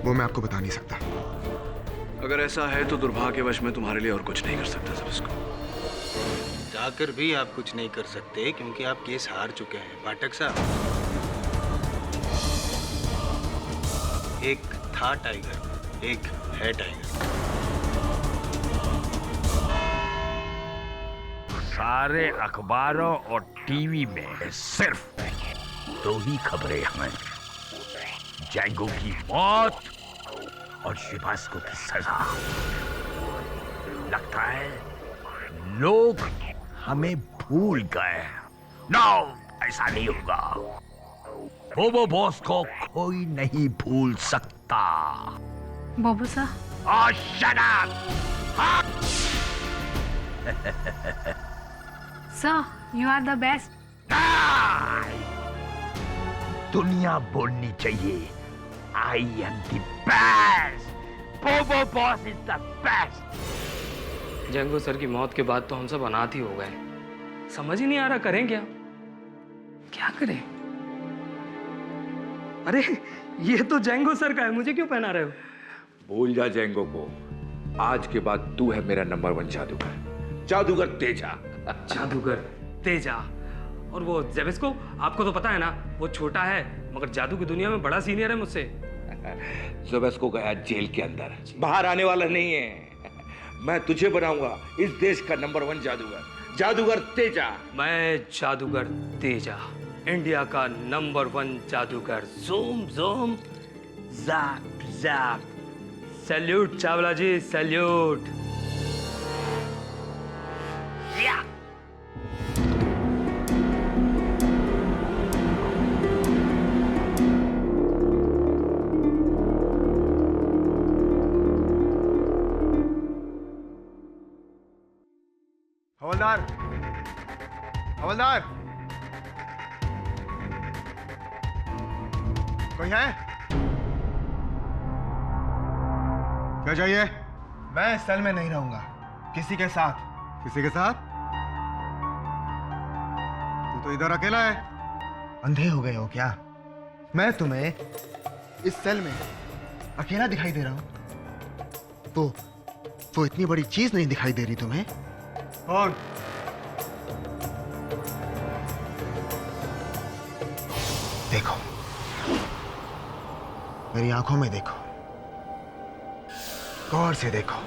[SPEAKER 3] वो मैं आपको बता नहीं सकता।
[SPEAKER 12] अगर ऐसा है तो दुर्भाग्यवश मैं तुम्हारे लिए और कुछ नहीं कर सकता ज़बेस्को।
[SPEAKER 13] जाकर भी आप कुछ नहीं कर सकते क्योंकि आप केस हार चुके हैं पाठक साहब। एक था टाइगर, एक है टाइगर।
[SPEAKER 6] सारे अखबारों और टीवी में सिर्फ दो ही खबरें हैं, जैंगो की मौत और ज़बेस्को की सजा। लगता है लोग हमें भूल गए। नो, ऐसा नहीं होगा। बोबो बॉस को कोई नहीं भूल सकता।
[SPEAKER 10] बोबो सा।
[SPEAKER 6] Shut up!
[SPEAKER 10] Sir, you are the best.
[SPEAKER 6] दुनिया बोलनी चाहिए, I am the best. Bobo boss is the best.
[SPEAKER 2] Django sir की मौत के बाद तो हम सब अनाथ ही हो गए। समझ ही नहीं आ रहा करें क्या, क्या करें? अरे ये तो जंगो सर का है, मुझे क्यों पहना रहे हो?
[SPEAKER 16] भूल जा जैंगो को। आज के बाद तू है मेरा नंबर 1 जादूगर, जादूगर तेजा।
[SPEAKER 2] जादूगर तेजा। और वो ज़बेस्को, आपको तो पता है ना वो छोटा है मगर जादू की दुनिया में बड़ा सीनियर है मुझसे।
[SPEAKER 16] ज़बेस्को गया जेल के अंदर, बाहर आने वाला नहीं है। मैं तुझे बनाऊंगा इस देश का नंबर 1 जादूगर, जादूगर तेजा।
[SPEAKER 2] मैं जादूगर तेजा, इंडिया का नंबर 1 जादूगर। Zoom zoom, zap zap. Salute Chawla ji, salute.
[SPEAKER 3] हवलदार, हवलदार, कोई है? क्या चाहिए? मैं इस सेल में नहीं रहूंगा। किसी के साथ? किसी के साथ? तू तो इधर अकेला है। अंधे हो गए हो क्या? मैं तुम्हें इस सेल में अकेला दिखाई दे रहा हूं? वो इतनी बड़ी चीज नहीं दिखाई दे रही तुम्हें? कौन? देखो, मेरी आंखों में देखो, गौर से देखो।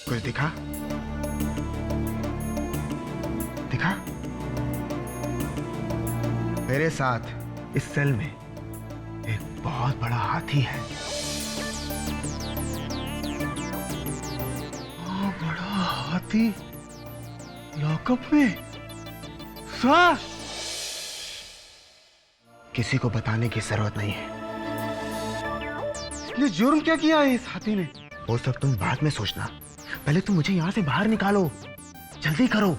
[SPEAKER 3] कुछ दिखा? दिखा? मेरे साथ इस सेल में एक बहुत बड़ा हाथी है। बड़ा हाथी लॉकअप में? सर, किसी को बताने की जरूरत नहीं है।
[SPEAKER 17] ये जुर्म क्या किया है इस हाथी ने?
[SPEAKER 3] वो सब तुम बाद में सोचना, पहले तुम मुझे यहां से बाहर निकालो। जल्दी करो।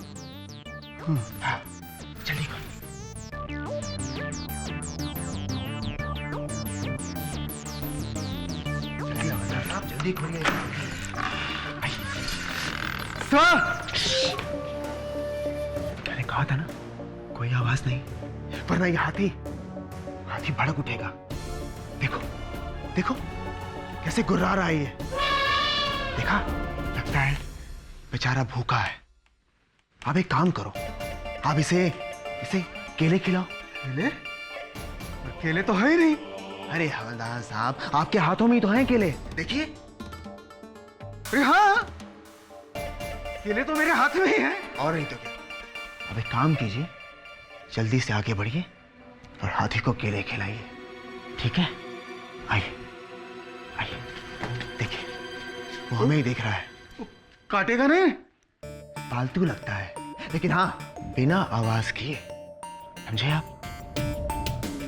[SPEAKER 3] हाँ, जल्दी करो। जल्दी हवलदार साहब, जल्दी खोलिए।
[SPEAKER 17] सर!
[SPEAKER 3] मैंने कहा था ना, कोई आवाज नहीं, वरना ये हाथी भड़क उठेगा। देखो, देखो कैसे गुर्रा रहा है ये। देखा? लगता है बेचारा भूखा है। आप एक काम करो, आप इसे केले खिलाओ।
[SPEAKER 17] केले? केले तो है ही नहीं।
[SPEAKER 3] अरे हवलदार साहब, आपके हाथों में ही तो हैं केले, देखिए।
[SPEAKER 17] अरे हाँ, केले तो मेरे हाथ में ही हैं।
[SPEAKER 3] और नहीं तो क्या। अब एक काम कीजिए, जल्दी से आगे बढ़िए और हाथी को केले खिलाइए, ठीक है? आइए, आइए, देखिए, वो हमें ही देख रहा है।
[SPEAKER 17] काटेगा नहीं?
[SPEAKER 3] फालतू लगता है, लेकिन हाँ, बिना आवाज किए, समझे आप?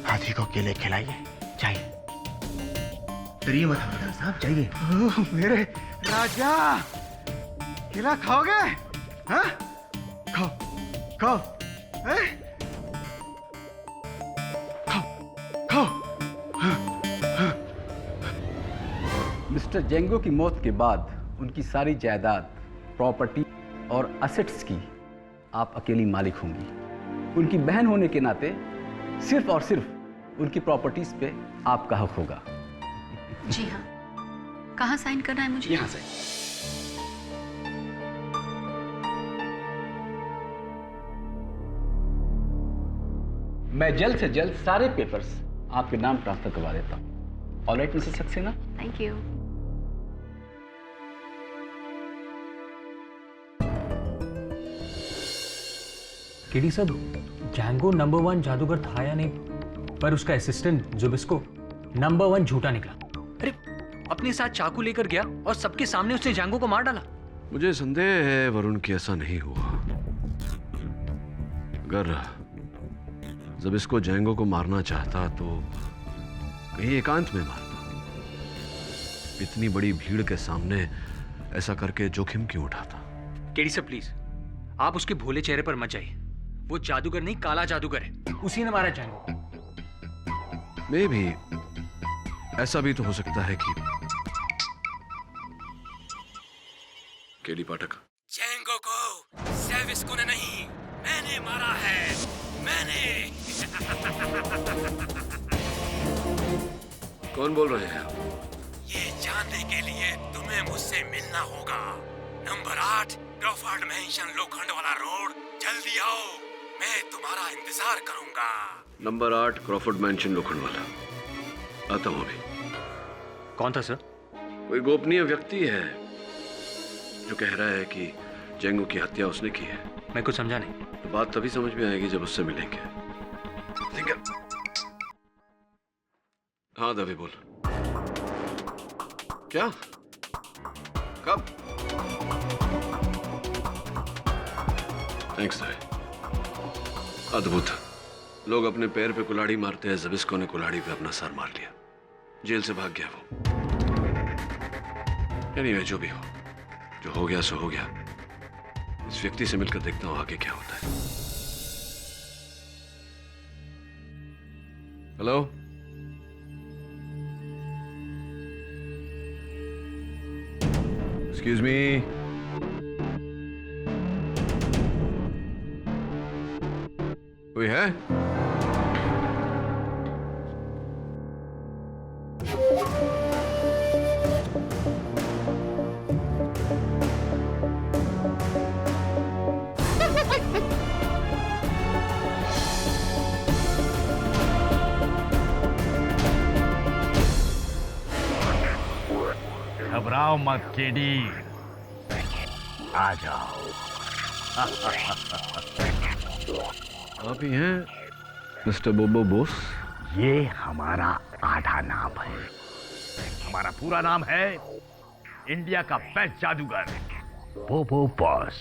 [SPEAKER 3] हाथी को केले खिलाइए, जाइए। डरिए मत हवलदार साहब, जाइए।
[SPEAKER 17] मेरे राजा, केला खाओगे? हाँ? खाओ, खाओ, खाओ।
[SPEAKER 18] मिस्टर जेंगो की मौत के बाद उनकी सारी जायदाद, प्रॉपर्टी और असेट्स की आप अकेली मालिक होंगी। उनकी बहन होने के नाते सिर्फ और सिर्फ उनकी प्रॉपर्टीज पे आपका हक होगा।
[SPEAKER 10] जी हाँ। कहाँ साइन करना है मुझे?
[SPEAKER 18] यहाँ से। मैं जल्द से जल्द सारे पेपर्स आपके नाम ट्रांसफर करवा देता हूँ। Alright Mrs Saxena?
[SPEAKER 10] Thank you.
[SPEAKER 19] KD sir, Django number 1 जादूगर था या नहीं, पर उसका असिस्टेंट जुबिस्को नंबर 1 झूठा निकला।
[SPEAKER 2] अरे अपने साथ चाकू लेकर गया और सबके सामने उसने जैंगो को मार डाला।
[SPEAKER 12] मुझे संदेह है वरुण कि ऐसा नहीं हुआ। अगर जब इसको जैंगो को मारना चाहता तो कहीं एकांत में मारता। इतनी बड़ी भीड़ के सामने ऐसा करके जोखिम क्यों उठाता?
[SPEAKER 2] केडी सर प्लीज, आप उसके भोले चेहरे पर मत जाइए। वो जादूगर नहीं, काला जादूगर है। उसी ने मारा जैंगो।
[SPEAKER 12] मे भी ऐसा भी तो हो सकता है कि केडी पाठक,
[SPEAKER 4] जैंगो को सेविस्को ने नहीं, मैंने मारा है, मैंने।
[SPEAKER 12] कौन बोल रहे हैं आप?
[SPEAKER 4] ये जानने के लिए तुम्हें मुझसे मिलना होगा। नंबर 8 क्रॉफर्ड मैंशन लोखंड वाला रोड, जल्दी आओ, मैं तुम्हारा इंतजार करूंगा।
[SPEAKER 12] नंबर 8 क्रॉफर्ड मैंशन लोखंड वाला। आता हूं अभी।
[SPEAKER 2] कौन था सर?
[SPEAKER 12] कोई गोपनीय व्यक्ति है जो कह रहा है कि जैंगो की हत्या उसने की है।
[SPEAKER 2] मैं कुछ समझा नहीं।
[SPEAKER 12] तो बात तभी समझ में आएगी जब उससे मिलेंगे। हाँ दवे बोल। क्या? कब? थैंक्स दवे। अद्भुत। लोग अपने पैर पे कुल्हाड़ी मारते हैं, जबिस्को ने कुल्हाड़ी पे अपना सर मार लिया, जेल से भाग गया वो। एनीवे, जो भी हो गया सो हो गया। इस व्यक्ति से मिलकर देखता हूं आगे क्या होता है। Hello, excuse me. कोई है?
[SPEAKER 6] घबराओ मत केडी, आ जाओ।
[SPEAKER 12] आप ही हैं मिस्टर बोबो बॉस?
[SPEAKER 6] ये हमारा आधा नाम है। हमारा पूरा नाम है इंडिया का बेस्ट जादूगर बोबो बॉस।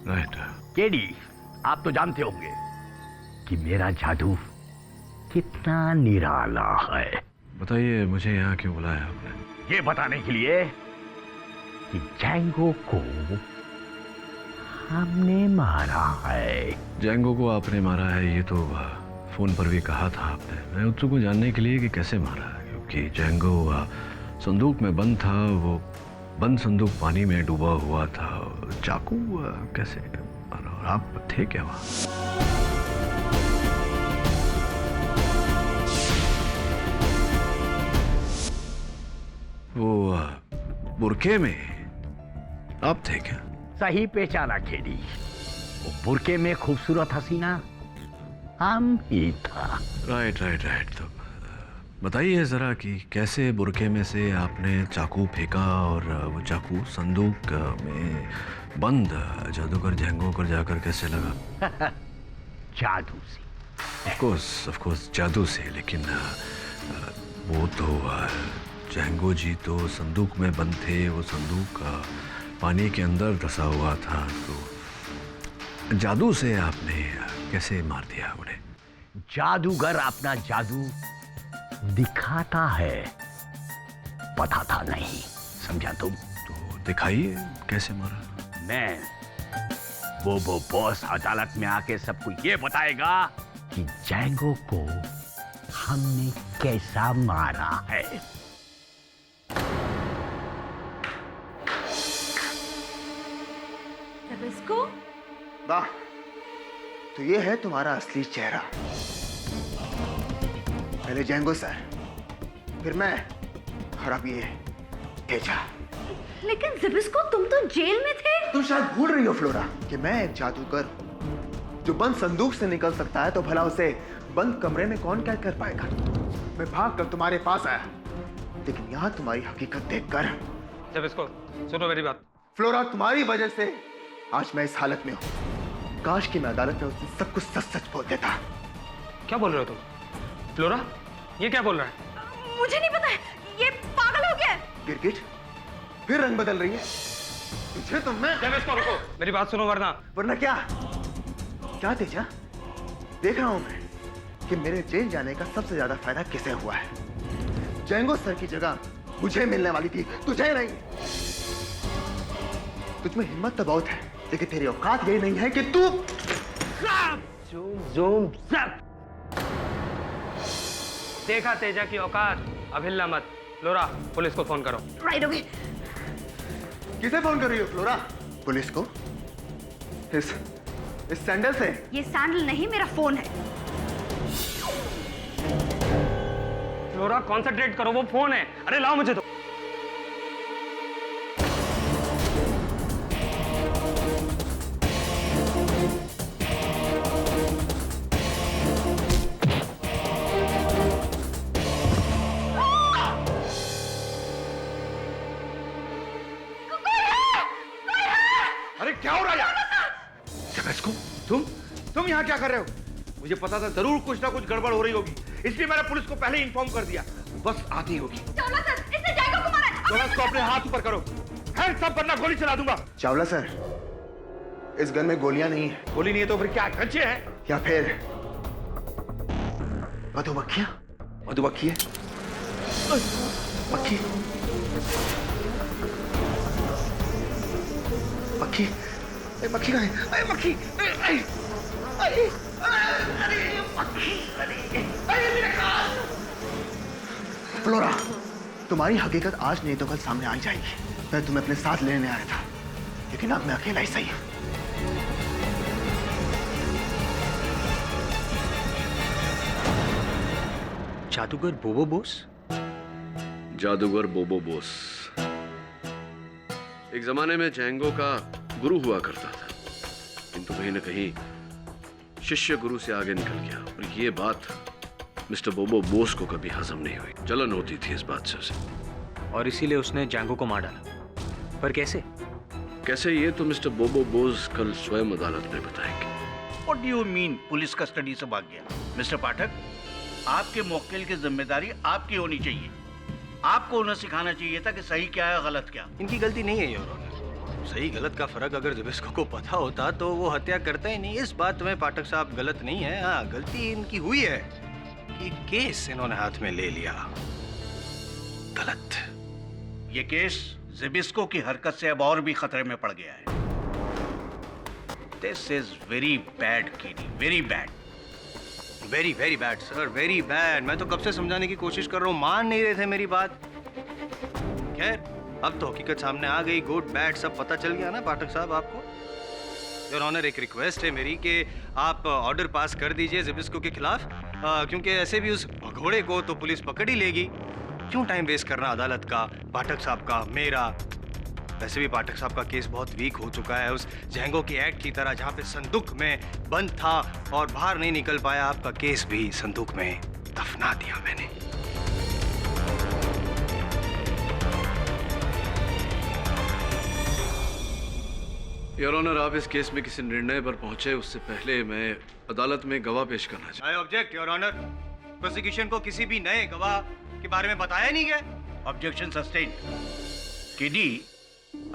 [SPEAKER 12] राइट।
[SPEAKER 6] केडी, आप तो जानते होंगे कि मेरा जादू कितना निराला है।
[SPEAKER 12] बताइए मुझे यहाँ क्यों बुलाया आपने?
[SPEAKER 6] ये बताने के लिए कि जैंगो को हमने मारा है।
[SPEAKER 12] जैंगो को आपने मारा है, ये तो फोन पर भी कहा था आपने। मैं उत्सुक हूँ जानने के लिए कि कैसे मारा है, क्योंकि जैंगो संदूक में बंद था। वो बंद संदूक पानी में डूबा हुआ था। चाकू कैसे, और आप थे क्या वहाँ? वो बुरके में आप थे क्या?
[SPEAKER 6] सही पहचाना केडी। वो बुरके में खूबसूरत हसीना हम ही था।
[SPEAKER 12] Right right right. तो बताइए जरा कि कैसे बुरके में से आपने चाकू फेंका और वो चाकू संदूक में बंद जादूगर जैंगो पर जाकर कैसे लगा?
[SPEAKER 6] जादू से।
[SPEAKER 12] ऑफ कोर्स जादू से, लेकिन वो तो जैंगो जी तो संदूक में बंद थे। वो संदूक पानी के अंदर धंसा हुआ था, तो जादू से आपने कैसे मार दिया उन्हें?
[SPEAKER 6] जादूगर अपना जादू दिखाता है, बताता नहीं, समझा तुम?
[SPEAKER 12] तो दिखाइए कैसे मारा।
[SPEAKER 6] मैं बोबो बॉस अदालत में आके सबको ये बताएगा कि जैंगो को हमने कैसा मारा है।
[SPEAKER 5] सेबेस्को?
[SPEAKER 9] वाह, तो ये है तुम्हारा असली चेहरा। पहले जैंगो सर, फिर मैं, और अब ये तेजा।
[SPEAKER 5] लेकिन सेबेस्को, तुम तो जेल में थे।
[SPEAKER 9] तुम शायद भूल रही हो फ्लोरा कि मैं एक जादूगर हूं जो बंद संदूक से निकल सकता है, तो भला उसे बंद कमरे में कौन कैद कर पाएगा? मैं भागकर तुम्हारे पास आया, लेकिन यहाँ तुम्हारी हकीकत देखकर।
[SPEAKER 2] सेबेस्को, सुनो मेरी बात।
[SPEAKER 9] फ्लोरा, तुम्हारी वजह से आज मैं इस हालत में हूँ। काश कि मैं अदालत में उससे सब कुछ सच सच बोल देता।
[SPEAKER 2] क्या बोल रहे हो तुम? फ्लोरा, ये क्या बोल रहा है?
[SPEAKER 8] मुझे नहीं पता है, ये पागल हो गया है।
[SPEAKER 9] गिरगिट फिर रंग बदल रही है। तुझे तो मैं।
[SPEAKER 2] सेबेस्को रुको, मेरी बात सुनो वरना
[SPEAKER 9] क्या? क्या तेजा? देख रहा हूं मैं कि मेरे जेल जाने का सबसे ज्यादा फायदा किसे हुआ है। जैंगो सर की जगह मुझे मिलने वाली थी, तुझे नहीं। तुझमें हिम्मत तो बहुत है, लेकिन तेरी औकात यही नहीं है कि तू।
[SPEAKER 2] देखा तेजा की औकात, अब हिलना मत। फ्लोरा, पुलिस को फोन करो।
[SPEAKER 8] Right okay.
[SPEAKER 9] किसे फोन कर रही हो फ्लोरा? पुलिस को? इस सैंडल से?
[SPEAKER 8] ये सैंडल नहीं, मेरा फोन है।
[SPEAKER 2] फ्लोरा, कॉन्सेंट्रेट करो, वो फोन है। अरे लाओ मुझे तो।
[SPEAKER 11] क्या हो रहा है यार? सेबेस्को, तुम यहाँ क्या कर रहे हो? मुझे पता था जरूर कुछ ना कुछ गड़बड़ हो रही होगी, इसलिए मैंने पुलिस को पहले ही इन्फॉर्म कर दिया। बस आती होगी।
[SPEAKER 8] चावला सर, इसने जैंगो को मारा है।
[SPEAKER 11] चावला को अपने हाथ ऊपर करो, हैंड्स अप वरना गोली चला दूंगा।
[SPEAKER 9] चावला सर, इस गन में गोलियां नहीं है।
[SPEAKER 11] गोली नहीं है तो फिर क्या, खंचे हैं?
[SPEAKER 9] या फिर मधुमक्खियां?
[SPEAKER 11] मधुमक्खी है?
[SPEAKER 9] मक्खी? मक्खी? मक्खी कहाँ है? अरे मक्खी! अरे मक्खी! अरे मेरा कान! फ्लोरा, तुम्हारी हकीकत आज नहीं तो कल सामने आ जाएगी। मैं तुम्हें अपने साथ लेने आया था, लेकिन अब मैं अकेला ही सही हूं।
[SPEAKER 13] जादूगर बोबो बोस?
[SPEAKER 12] जादूगर बोबो बोस एक जमाने में जैंगो का गुरु हुआ करता था, किंतु कहीं न कहीं शिष्य गुरु से आगे निकल गया और ये बात मिस्टर बोबो बोस को कभी हजम नहीं हुई। जलन होती थी इस बात से उसे,
[SPEAKER 13] और इसीलिए उसने जैंगो को मार डाला। पर कैसे?
[SPEAKER 12] कैसे ये तो मिस्टर बोबो बोस कल स्वयं अदालत में बताएंगे।
[SPEAKER 6] What do you mean police custody से भाग गया? मिस्टर पाठक, आपके मौक्किल की जिम्मेदारी आपकी होनी चाहिए। आपको उन्हें सिखाना चाहिए था कि सही क्या है गलत क्या।
[SPEAKER 13] इनकी गलती नहीं है योर ऑनर। सही गलत का फर्क अगर ज़ेबिस्को को पता होता तो वो हत्या करता ही नहीं। इस बात में पाठक साहब गलत नहीं है। हाँ, गलती इनकी हुई है कि केस इन्होंने हाथ में ले लिया। गलत।
[SPEAKER 6] ये केस ज़ेबिस्को की हरकत से अब और भी खतरे में पड़ गया है। दिस इज वेरी बैड किडी, very bad.
[SPEAKER 13] Very very bad sir, very bad. मैं तो कब से समझाने की कोशिश कर रहा हूँ, मान नहीं रहे थे मेरी बात। खैर, अब तो हकीकत सामने आ गई। गुड बैड सब पता चल गया ना पाठक साहब आपको। योर ऑनर, एक रिक्वेस्ट है मेरी कि आप ऑर्डर पास कर दीजिए ज़ेबिस्को के खिलाफ, क्योंकि ऐसे भी उस भगोड़े को तो पुलिस पकड़ ही लेगी। क्यों टाइम वेस्ट करना अदालत का, पाठक साहब का, मेरा। वैसे भी पाठक साहब का केस बहुत वीक हो चुका है। उस जैंगो की एक्ट की तरह, जहाँ पे संदूक में बंद था और बाहर नहीं निकल पाया, आपका केस भी संदूक में दफना दिया मैंने।
[SPEAKER 12] योर ऑनर, आप इस केस में किसी निर्णय पर पहुंचे उससे पहले मैं अदालत में गवाह पेश करना चाहता हूं।
[SPEAKER 13] I object your honour. Prosecution को किसी भी नए गवाह के बारे में बताया नहीं गया।
[SPEAKER 6] Objection sustain. किडी,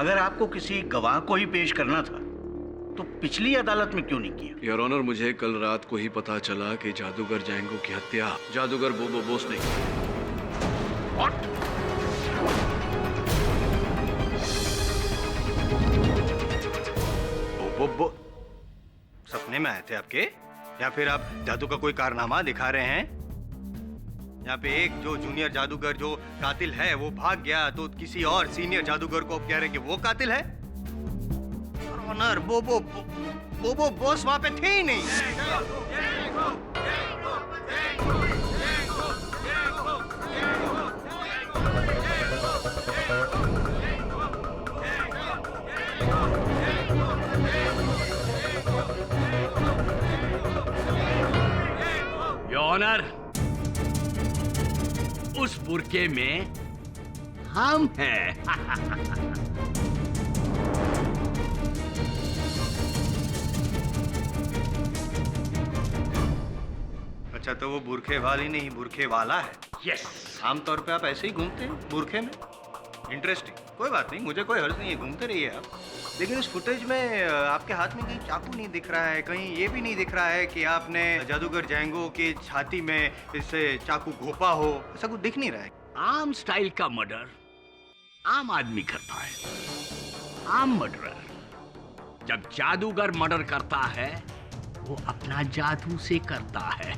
[SPEAKER 6] अगर आपको किसी गवाह को ही पेश करना था तो पिछली अदालत में क्यों नहीं किया?
[SPEAKER 12] योर ऑनर, मुझे कल रात को ही पता चला कि जादूगर जैंगो की हत्या जादूगर बोबो बोस ने की।
[SPEAKER 13] बोबो सपने में आए थे आपके, या फिर आप जादू का कोई कारनामा दिखा रहे हैं? यहाँ पे एक जो जूनियर जादूगर जो कातिल है वो भाग गया, तो किसी और सीनियर जादूगर को आप कह रहे हैं कि वो कातिल है? ऑनर, बोबो बॉस वहां पे थे ही नहीं।
[SPEAKER 6] योर ऑनर, उस बुरके में हम हैं।
[SPEAKER 13] अच्छा, तो वो बुरखे वाली नहीं, बुरखे वाला है।
[SPEAKER 6] यस।
[SPEAKER 13] आमतौर पे आप ऐसे ही घूमते हैं बुरखे में। इंटरेस्टिंग। कोई बात नहीं, मुझे कोई हर्ज नहीं है, घूमते रहिए आप। लेकिन उस फुटेज में आपके हाथ में कहीं चाकू नहीं दिख रहा है, कहीं ये भी नहीं दिख रहा है कि आपने जादूगर जैंगो की छाती में इससे चाकू घोपा हो। ऐसा कुछ दिख नहीं रहा है।
[SPEAKER 6] आम स्टाइल का मर्डर आम आदमी करता है। आम मर्डरर जब जादूगर मर्डर करता है वो अपना जादू से करता है।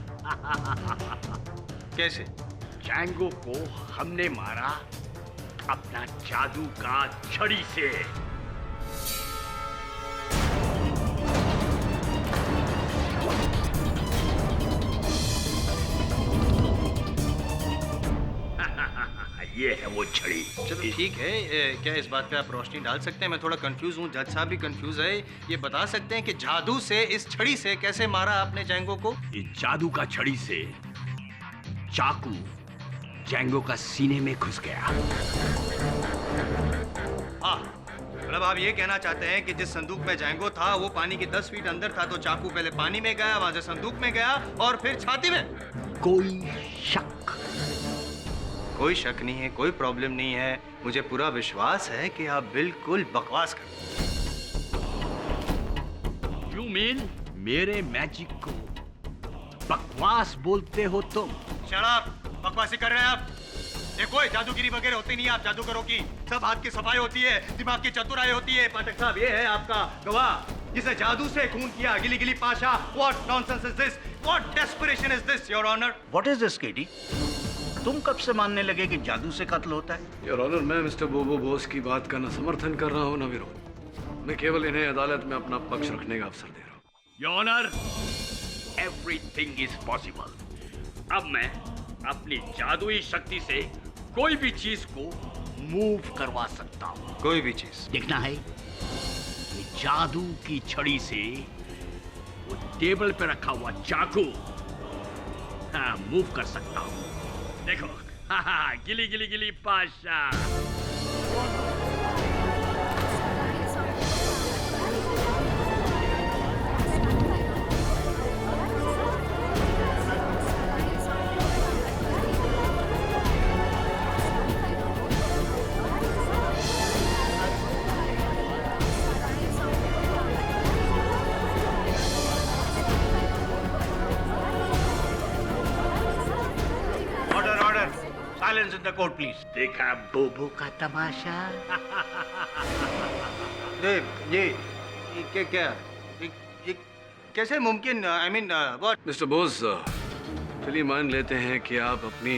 [SPEAKER 13] कैसे?
[SPEAKER 6] जैंगो को हमने मारा अपना जादू का छड़ी से। ये है वो छड़ी।
[SPEAKER 13] चलो ठीक है, क्या इस बात पे आप रोशनी डाल सकते हैं? मैं थोड़ा कंफ्यूज हूँ, जज साहब भी कंफ्यूज है। ये बता सकते हैं कि जादू से, इस छड़ी से कैसे मारा आपने जैंगो को?
[SPEAKER 6] इस जादू का छड़ी से चाकू जैंगो का सीने में घुस गया।
[SPEAKER 13] हाँ, मतलब आप ये कहना चाहते हैं कि जिस संदूक में जैंगो था वो पानी के 10 फीट अंदर था, तो चाकू पहले पानी में गया, वहां से संदूक में गया और फिर छाती में।
[SPEAKER 6] कोई शक?
[SPEAKER 13] कोई शक नहीं है, कोई प्रॉब्लम नहीं है। मुझे पूरा विश्वास है कि आप बिल्कुल बकवास कर।
[SPEAKER 6] यू मीन मेरे मैजिक को बकवास बोलते हो तुम?
[SPEAKER 13] शट अप, बकवासी कर रहे हैं आप। देखो, जादूगिरी वगैरह होती नहीं है आप जादूगरों की। सब हाथ की सफाई होती है, दिमाग की चतुराई होती है। पाठक साहब, ये है आपका गवाह जिसे जादू से खून किया, गिली गिली Pasha. What nonsense is this? What desperation is this, Your Honor?
[SPEAKER 6] What is this, KD? तुम कब से मानने लगे कि जादू से कत्ल होता है?
[SPEAKER 12] योर ऑनर, मैं मिस्टर बोबो बोस की बात का न समर्थन कर रहा हूँ न विरोध। मैं केवल इन्हें अदालत में अपना पक्ष रखने का अवसर दे रहा हूँ।
[SPEAKER 6] Your honour, everything is possible. अब मैं अपनी जादुई शक्ति से कोई भी चीज को मूव करवा सकता हूँ।
[SPEAKER 13] कोई भी चीज
[SPEAKER 6] देखना है कि जादू की छड़ी से वो टेबल पे रखा हुआ चाकू हाँ मूव कर सकता हूँ। देखो हाँ गिली गिली गिली Pasha.
[SPEAKER 13] Silence in the court, please.
[SPEAKER 6] देखा बोबो का तमाशा।
[SPEAKER 13] ये क्या ये कैसे मुमकिन? I mean, what?
[SPEAKER 12] Mister Bose, चलिए मान लेते हैं कि आप अपनी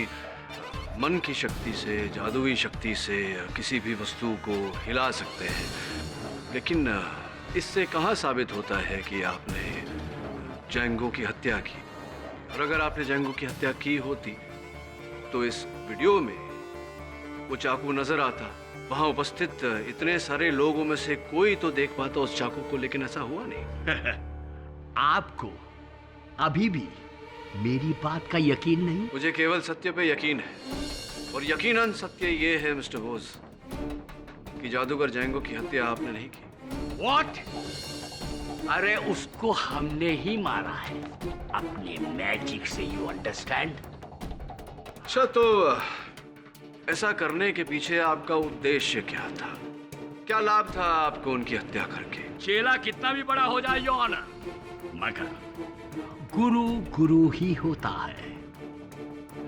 [SPEAKER 12] मन की शक्ति से, जादुई शक्ति से किसी भी वस्तु को हिला सकते हैं, लेकिन इससे कहाँ साबित होता है कि आपने जैंगो की हत्या की? और अगर आपने जैंगो की हत्या की होती तो इस वीडियो में वो चाकू नजर आता। वहां उपस्थित इतने सारे लोगों में से कोई तो देख पाता उस चाकू को, लेकिन ऐसा हुआ नहीं।
[SPEAKER 6] आपको अभी भी मेरी बात का यकीन नहीं?
[SPEAKER 12] मुझे केवल सत्य पे यकीन है, और यकीनन सत्य ये है मिस्टर बोस कि जादूगर जैंगो की हत्या आपने नहीं की।
[SPEAKER 6] What? अरे उसको हमने ही मारा है अपने मैजिक से, यू अंडरस्टैंड?
[SPEAKER 12] अच्छा, तो ऐसा करने के पीछे आपका उद्देश्य क्या था? क्या लाभ था आपको उनकी हत्या करके?
[SPEAKER 6] चेला कितना भी बड़ा हो जाए योर ऑनर, मगर गुरु गुरु ही होता है।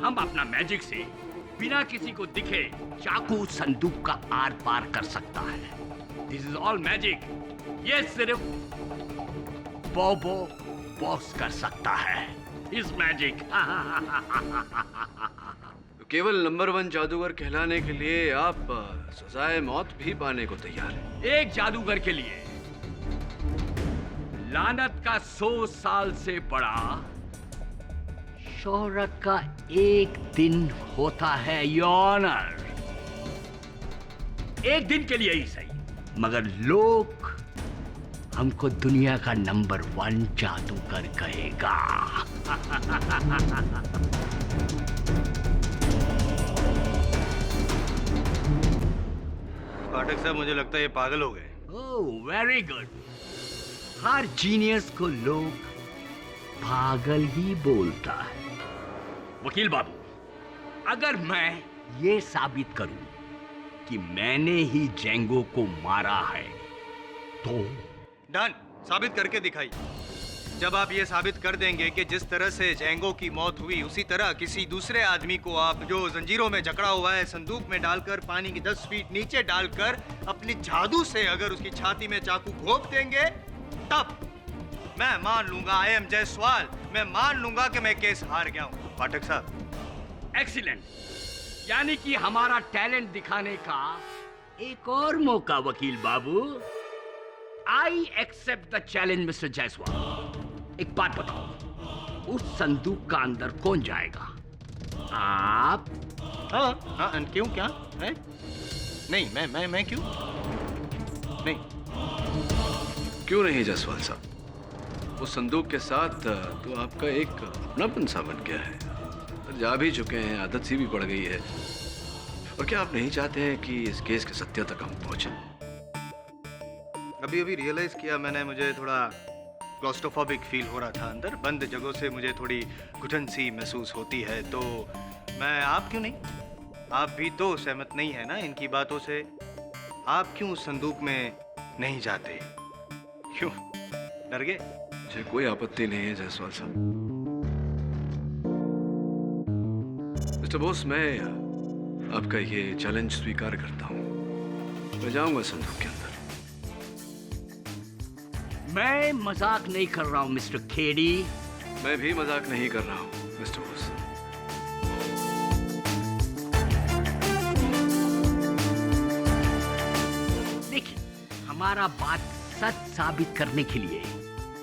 [SPEAKER 6] हम अपना मैजिक से बिना किसी को दिखे चाकू संदूक का आर पार कर सकता है। This is all magic. ये सिर्फ बोबो बॉस कर सकता है इस मैजिक।
[SPEAKER 12] केवल नंबर 1 जादूगर कहलाने के लिए आप सजाए मौत भी पाने को तैयार हैं।
[SPEAKER 6] एक जादूगर के लिए लानत का 100 साल से बड़ा शोहरत का एक दिन होता है योर ऑनर। एक दिन के लिए ही सही, मगर लोग हमको दुनिया का नंबर 1 जादूगर कहेगा।
[SPEAKER 13] पाठक साहब, मुझे लगता है ये पागल हो गए।
[SPEAKER 6] Oh very good. हर जीनियस को लोग पागल ही बोलता है। वकील बाबू, अगर मैं ये साबित करूं कि मैंने ही जैंगो को मारा है तो
[SPEAKER 13] डन, साबित करके दिखाइए। जब आप ये साबित कर देंगे कि जिस तरह से जैंगो की मौत हुई उसी तरह किसी दूसरे आदमी को आप जो जंजीरों में जकड़ा हुआ है संदूक में डालकर पानी की 10 फीट नीचे डालकर अपनी जादू से अगर उसकी छाती में चाकू घोंप देंगे, तब मैं मान लूंगा, आई एम जायसवाल, मैं मान लूंगा कि मैं केस हार गया हूं। पाठक साहब,
[SPEAKER 6] एक्सीलेंट। यानी कि हमारा टैलेंट दिखाने का एक और मौका वकील बाबू। I accept the challenge mister Jaiswal. एक बात बताओ, उस संदूक का अंदर कौन जाएगा? आप?
[SPEAKER 13] हाँ, क्यों, क्या है? नहीं, मैं क्यों नहीं?
[SPEAKER 12] क्यों नहीं जायसवाल साहब, उस संदूक के साथ तो आपका एक अपनापन सा बन गया है। जा भी चुके हैं, आदत सी भी पड़ गई है। और क्या आप नहीं चाहते हैं कि इस केस के सत्य तक हम पहुंचे?
[SPEAKER 13] अभी रियलाइज किया मैंने, मुझे थोड़ा क्लॉस्ट्रोफोबिक फील हो रहा था अंदर। बंद जगहों से मुझे थोड़ी घुटन सी महसूस होती है। तो मैं, आप क्यों नहीं? आप भी तो सहमत नहीं है ना इनकी बातों से? आप क्यों उस संदूक में नहीं जाते? क्यों, डर गए?
[SPEAKER 12] मुझे कोई आपत्ति नहीं है जायसवाल साहब। मिस्टर बोस, मैं आपका ये चैलेंज स्वीकार करता हूँ। मैं जाऊंगा संदूक के अंदर।
[SPEAKER 6] मैं मजाक नहीं कर रहा हूं मिस्टर खेड़ी।
[SPEAKER 12] मैं भी मजाक नहीं कर रहा हूं मिस्टर बोस।
[SPEAKER 6] देखिए, हमारा बात सच साबित करने के लिए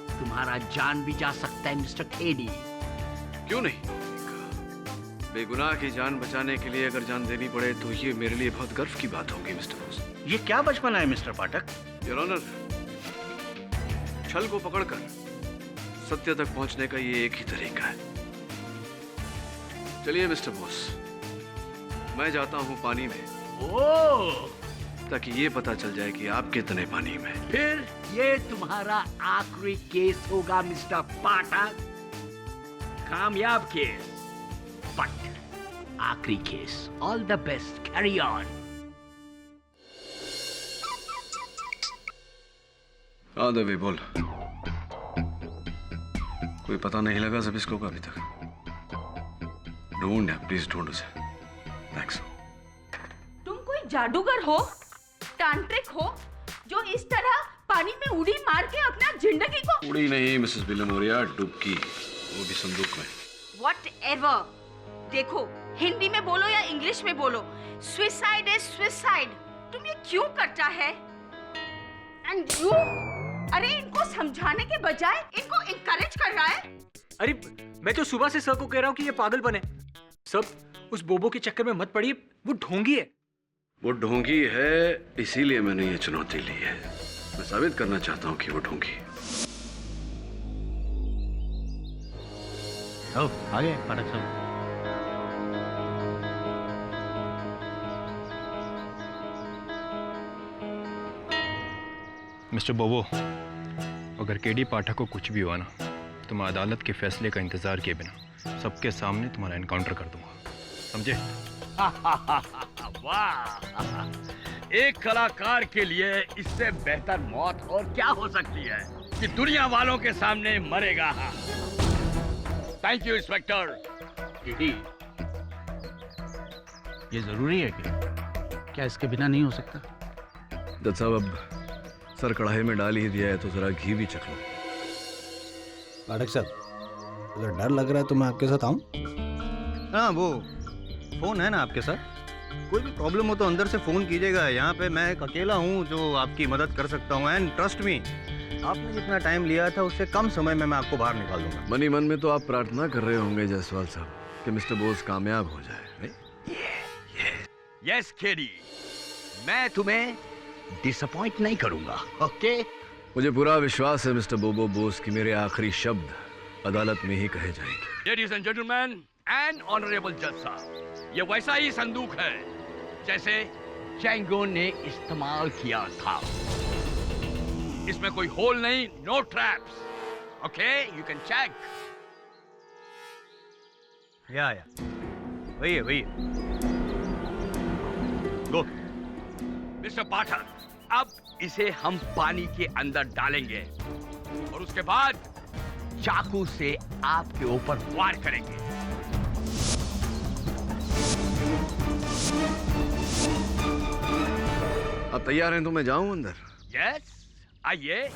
[SPEAKER 6] तुम्हारा जान भी जा सकता है मिस्टर खेड़ी।
[SPEAKER 12] क्यों नहीं? बेगुनाह की जान बचाने के लिए अगर जान देनी पड़े तो ये मेरे लिए बहुत गर्व की बात होगी मिस्टर बोस।
[SPEAKER 3] ये क्या बचपना है मिस्टर पाठक?
[SPEAKER 12] योर ऑनर, छल को पकड़कर सत्य तक पहुंचने का ये एक ही तरीका है। चलिए मिस्टर बोस, मैं जाता हूं पानी में, ताकि ये पता चल जाए कि आप कितने पानी में।
[SPEAKER 6] फिर ये तुम्हारा आखिरी केस होगा मिस्टर पाठक, कामयाब केस, बट आखिरी case. All the best, carry on.
[SPEAKER 12] Devi बोल, कोई पता नहीं लगा ज़ेबिस्को का अभी तक? ढूंढ, प्लीज ढूंढ उसे। थैंक्स।
[SPEAKER 10] तुम कोई जादूगर हो, तांत्रिक हो, जो इस तरह पानी में उड़ी मार के अपना जिंदगी को।
[SPEAKER 12] उड़ी नहीं मिसेस बिलमोरिया, डुबकी, वो भी संदूक में।
[SPEAKER 10] Whatever. देखो, हिंदी में बोलो या इंग्लिश में बोलो, सुसाइड इज सुसाइड। तुम ये क्यों करता है? एंड यू, अरे इनको समझाने के बजाय इनको इनकरेज कर रहा है।
[SPEAKER 19] अरे मैं तो सुबह से सर को कह रहा हूँ कि ये पागलपन है। सब उस बोबो के चक्कर में मत पड़िए, वो ढोंगी है।
[SPEAKER 12] वो ढोंगी है, इसीलिए मैंने ये चुनौती ली है। मैं साबित करना चाहता हूँ कि वो ढोंगी है।
[SPEAKER 3] आ गए पाठक साहब।
[SPEAKER 20] मिस्टर बोबो, अगर केडी पाठक को कुछ भी हुआ ना, तो मैं अदालत के फैसले का इंतजार किए बिना सबके सामने तुम्हारा एनकाउंटर कर दूंगा, समझे?
[SPEAKER 6] वाह, एक कलाकार के लिए इससे बेहतर मौत और क्या हो सकती है कि दुनिया वालों के सामने मरेगा। Thank you inspector.
[SPEAKER 3] ये जरूरी है क्या इसके बिना नहीं हो सकता?
[SPEAKER 12] जज साहब, अब सर कढ़ाई में डाल ही दिया है तो जरा घी भी चख लो।
[SPEAKER 21] पाठक साहब, अगर डर लग रहा है तो मैं आपके साथ आऊं?
[SPEAKER 13] हाँ, वो फोन है ना आपके साथ? कोई भी प्रॉब्लम हो तो अंदर से फोन कीजिएगा। यहाँ पे मैं एक अकेला हूँ जो आपकी मदद कर सकता हूँ। एंड ट्रस्ट मी, आपने जितना टाइम लिया था उससे कम समय में मैं आपको बाहर निकाल दूंगा।
[SPEAKER 12] मन ही मन में तो आप प्रार्थना कर रहे होंगे जायसवाल साहब कि मिस्टर बोस कामयाब हो जाए।
[SPEAKER 6] यस केडी, मैं तुम्हें डिसअपॉइंट नहीं करूंगा, ओके?
[SPEAKER 12] मुझे पूरा विश्वास है मिस्टर बोबो बोस कि मेरे आखिरी शब्द अदालत में ही कहे जाएंगे।
[SPEAKER 6] Ladies and gentleman and honourable जज साहब, ये वैसा ही संदूक है जैसे जैंगो ने इस्तेमाल किया था। इसमें कोई होल नहीं, no traps, okay? You can check.
[SPEAKER 13] या वही है। गो।
[SPEAKER 6] मिस्टर पाठक, अब इसे हम पानी के अंदर डालेंगे और उसके बाद चाकू से आपके ऊपर वार करेंगे।
[SPEAKER 12] आप तैयार हैं तो मैं जाऊं अंदर?
[SPEAKER 6] यस, आइए।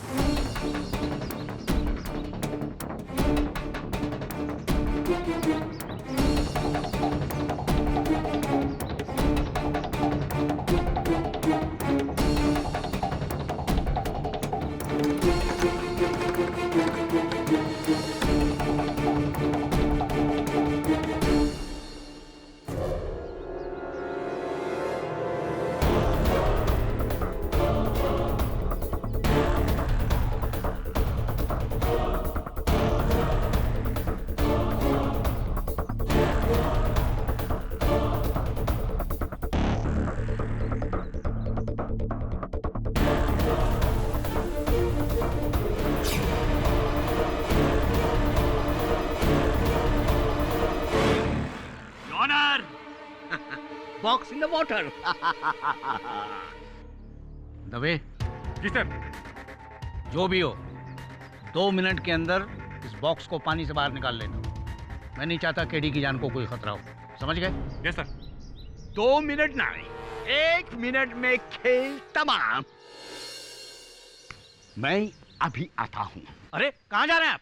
[SPEAKER 6] Box in the water.
[SPEAKER 3] दबे।
[SPEAKER 20] जी सर।
[SPEAKER 3] जो भी हो, 2 मिनट के अंदर इस बॉक्स को पानी से बाहर निकाल लेना। मैं नहीं चाहता केडी की जान को कोई खतरा हो, समझ गए?
[SPEAKER 20] Yes sir.
[SPEAKER 6] 2 मिनट नहीं, 1 मिनट में खेल तमाम। मैं अभी आता हूं।
[SPEAKER 3] अरे कहां जा रहे हैं आप?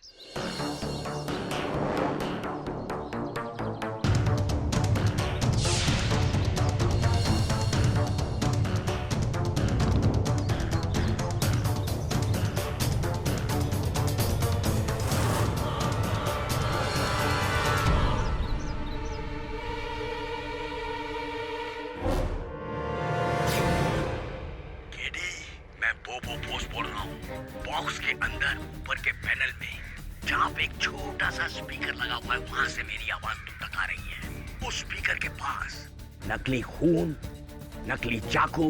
[SPEAKER 6] जहाँ पे एक छोटा सा स्पीकर लगा हुआ है वहां से मेरी आवाज तुम तक आ रही है। उस स्पीकर के पास नकली खून, नकली चाकू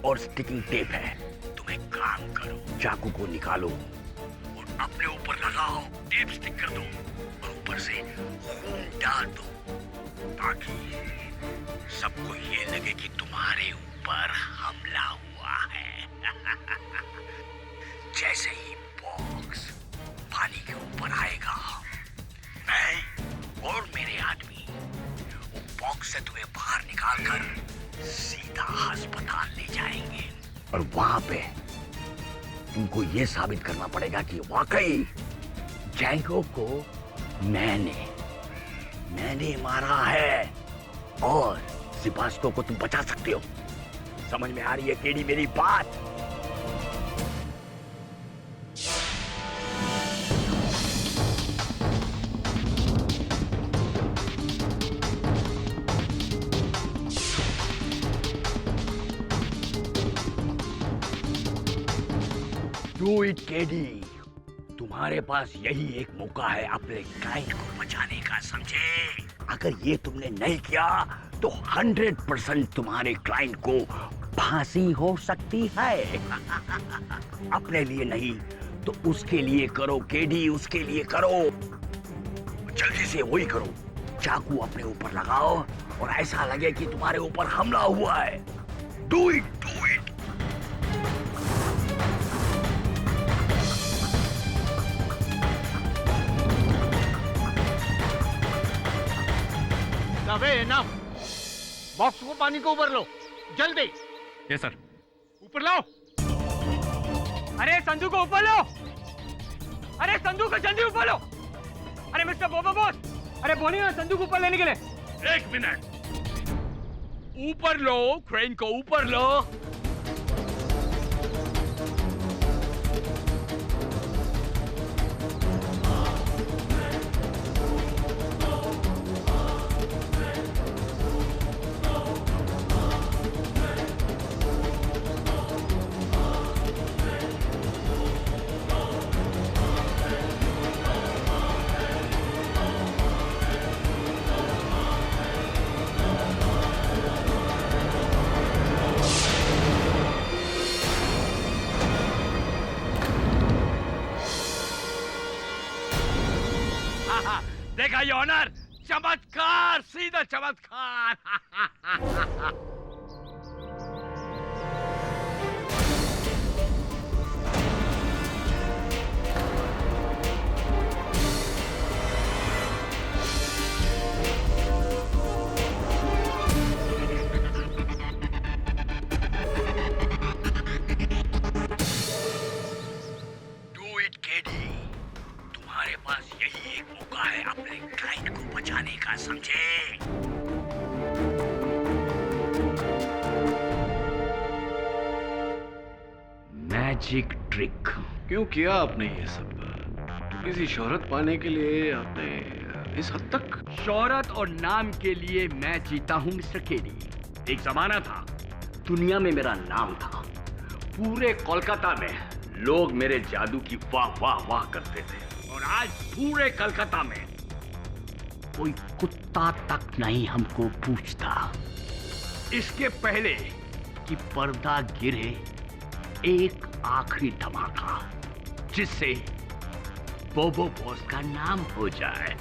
[SPEAKER 6] और स्टिकिंग टेप है। तुम एक काम करो, चाकू को निकालो और अपने ऊपर लगाओ, टेप स्टिक कर दो और ऊपर से खून डाल दो ताकि सबको ये लगे कि तुम्हारे ऊपर हमला हुआ है। जैसे ही बॉक्स पानी के ऊपर आएगा, मैं और मेरे आदमी वो बॉक्स से तुम्हें बाहर निकालकर सीधा अस्पताल ले जाएंगे और वहां पे तुमको ये साबित करना पड़ेगा कि वाकई जैंगो को मैंने मारा है और सिपास्को को तुम बचा सकते हो। समझ में आ रही है केडी मेरी बात? डू इट केडी, तुम्हारे पास यही एक मौका है अपने क्लाइंट को बचाने का, समझे? अगर ये तुमने नहीं किया तो 100% तुम्हारे क्लाइंट को फांसी हो सकती है। अपने लिए नहीं तो उसके लिए करो केडी, उसके लिए करो। जल्दी से वही करो, चाकू अपने ऊपर लगाओ और ऐसा लगे कि तुम्हारे ऊपर हमला हुआ है। Do it, do it. नाम बॉक्स को पानी को ऊपर लो, जल्दी।
[SPEAKER 20] Yes sir.
[SPEAKER 6] ऊपर लाओ।
[SPEAKER 19] अरे संदूक को ऊपर लो, अरे संदूक को जल्दी ऊपर लो। अरे मिस्टर बोबो बॉस, अरे बोलिए ना संदूक ऊपर लेने के लिए।
[SPEAKER 6] 1 मिनट, ऊपर लो, क्रेन को ऊपर लो। देखा ये ऑनर, चमत्कार, सीधा चमत्कार। डू इट केडी, तुम्हारे पास यही एक मौका है अपने क्लाइंट को बचाने का, समझे? Magic trick.
[SPEAKER 12] क्यों किया आपने ये सब? किसी शोहरत पाने के लिए आपने इस हद तक?
[SPEAKER 6] शोहरत और नाम के लिए मैं जीता हूँ मिस्टर केडी। एक जमाना था, दुनिया में मेरा नाम था। पूरे कोलकाता में लोग मेरे जादू की वाह वाह वाह करते थे और आज पूरे कलकत्ता में कोई कुत्ता तक नहीं हमको पूछता। इसके पहले कि पर्दा गिरे, एक आखिरी धमाका जिससे बोबो बॉस का नाम हो जाए।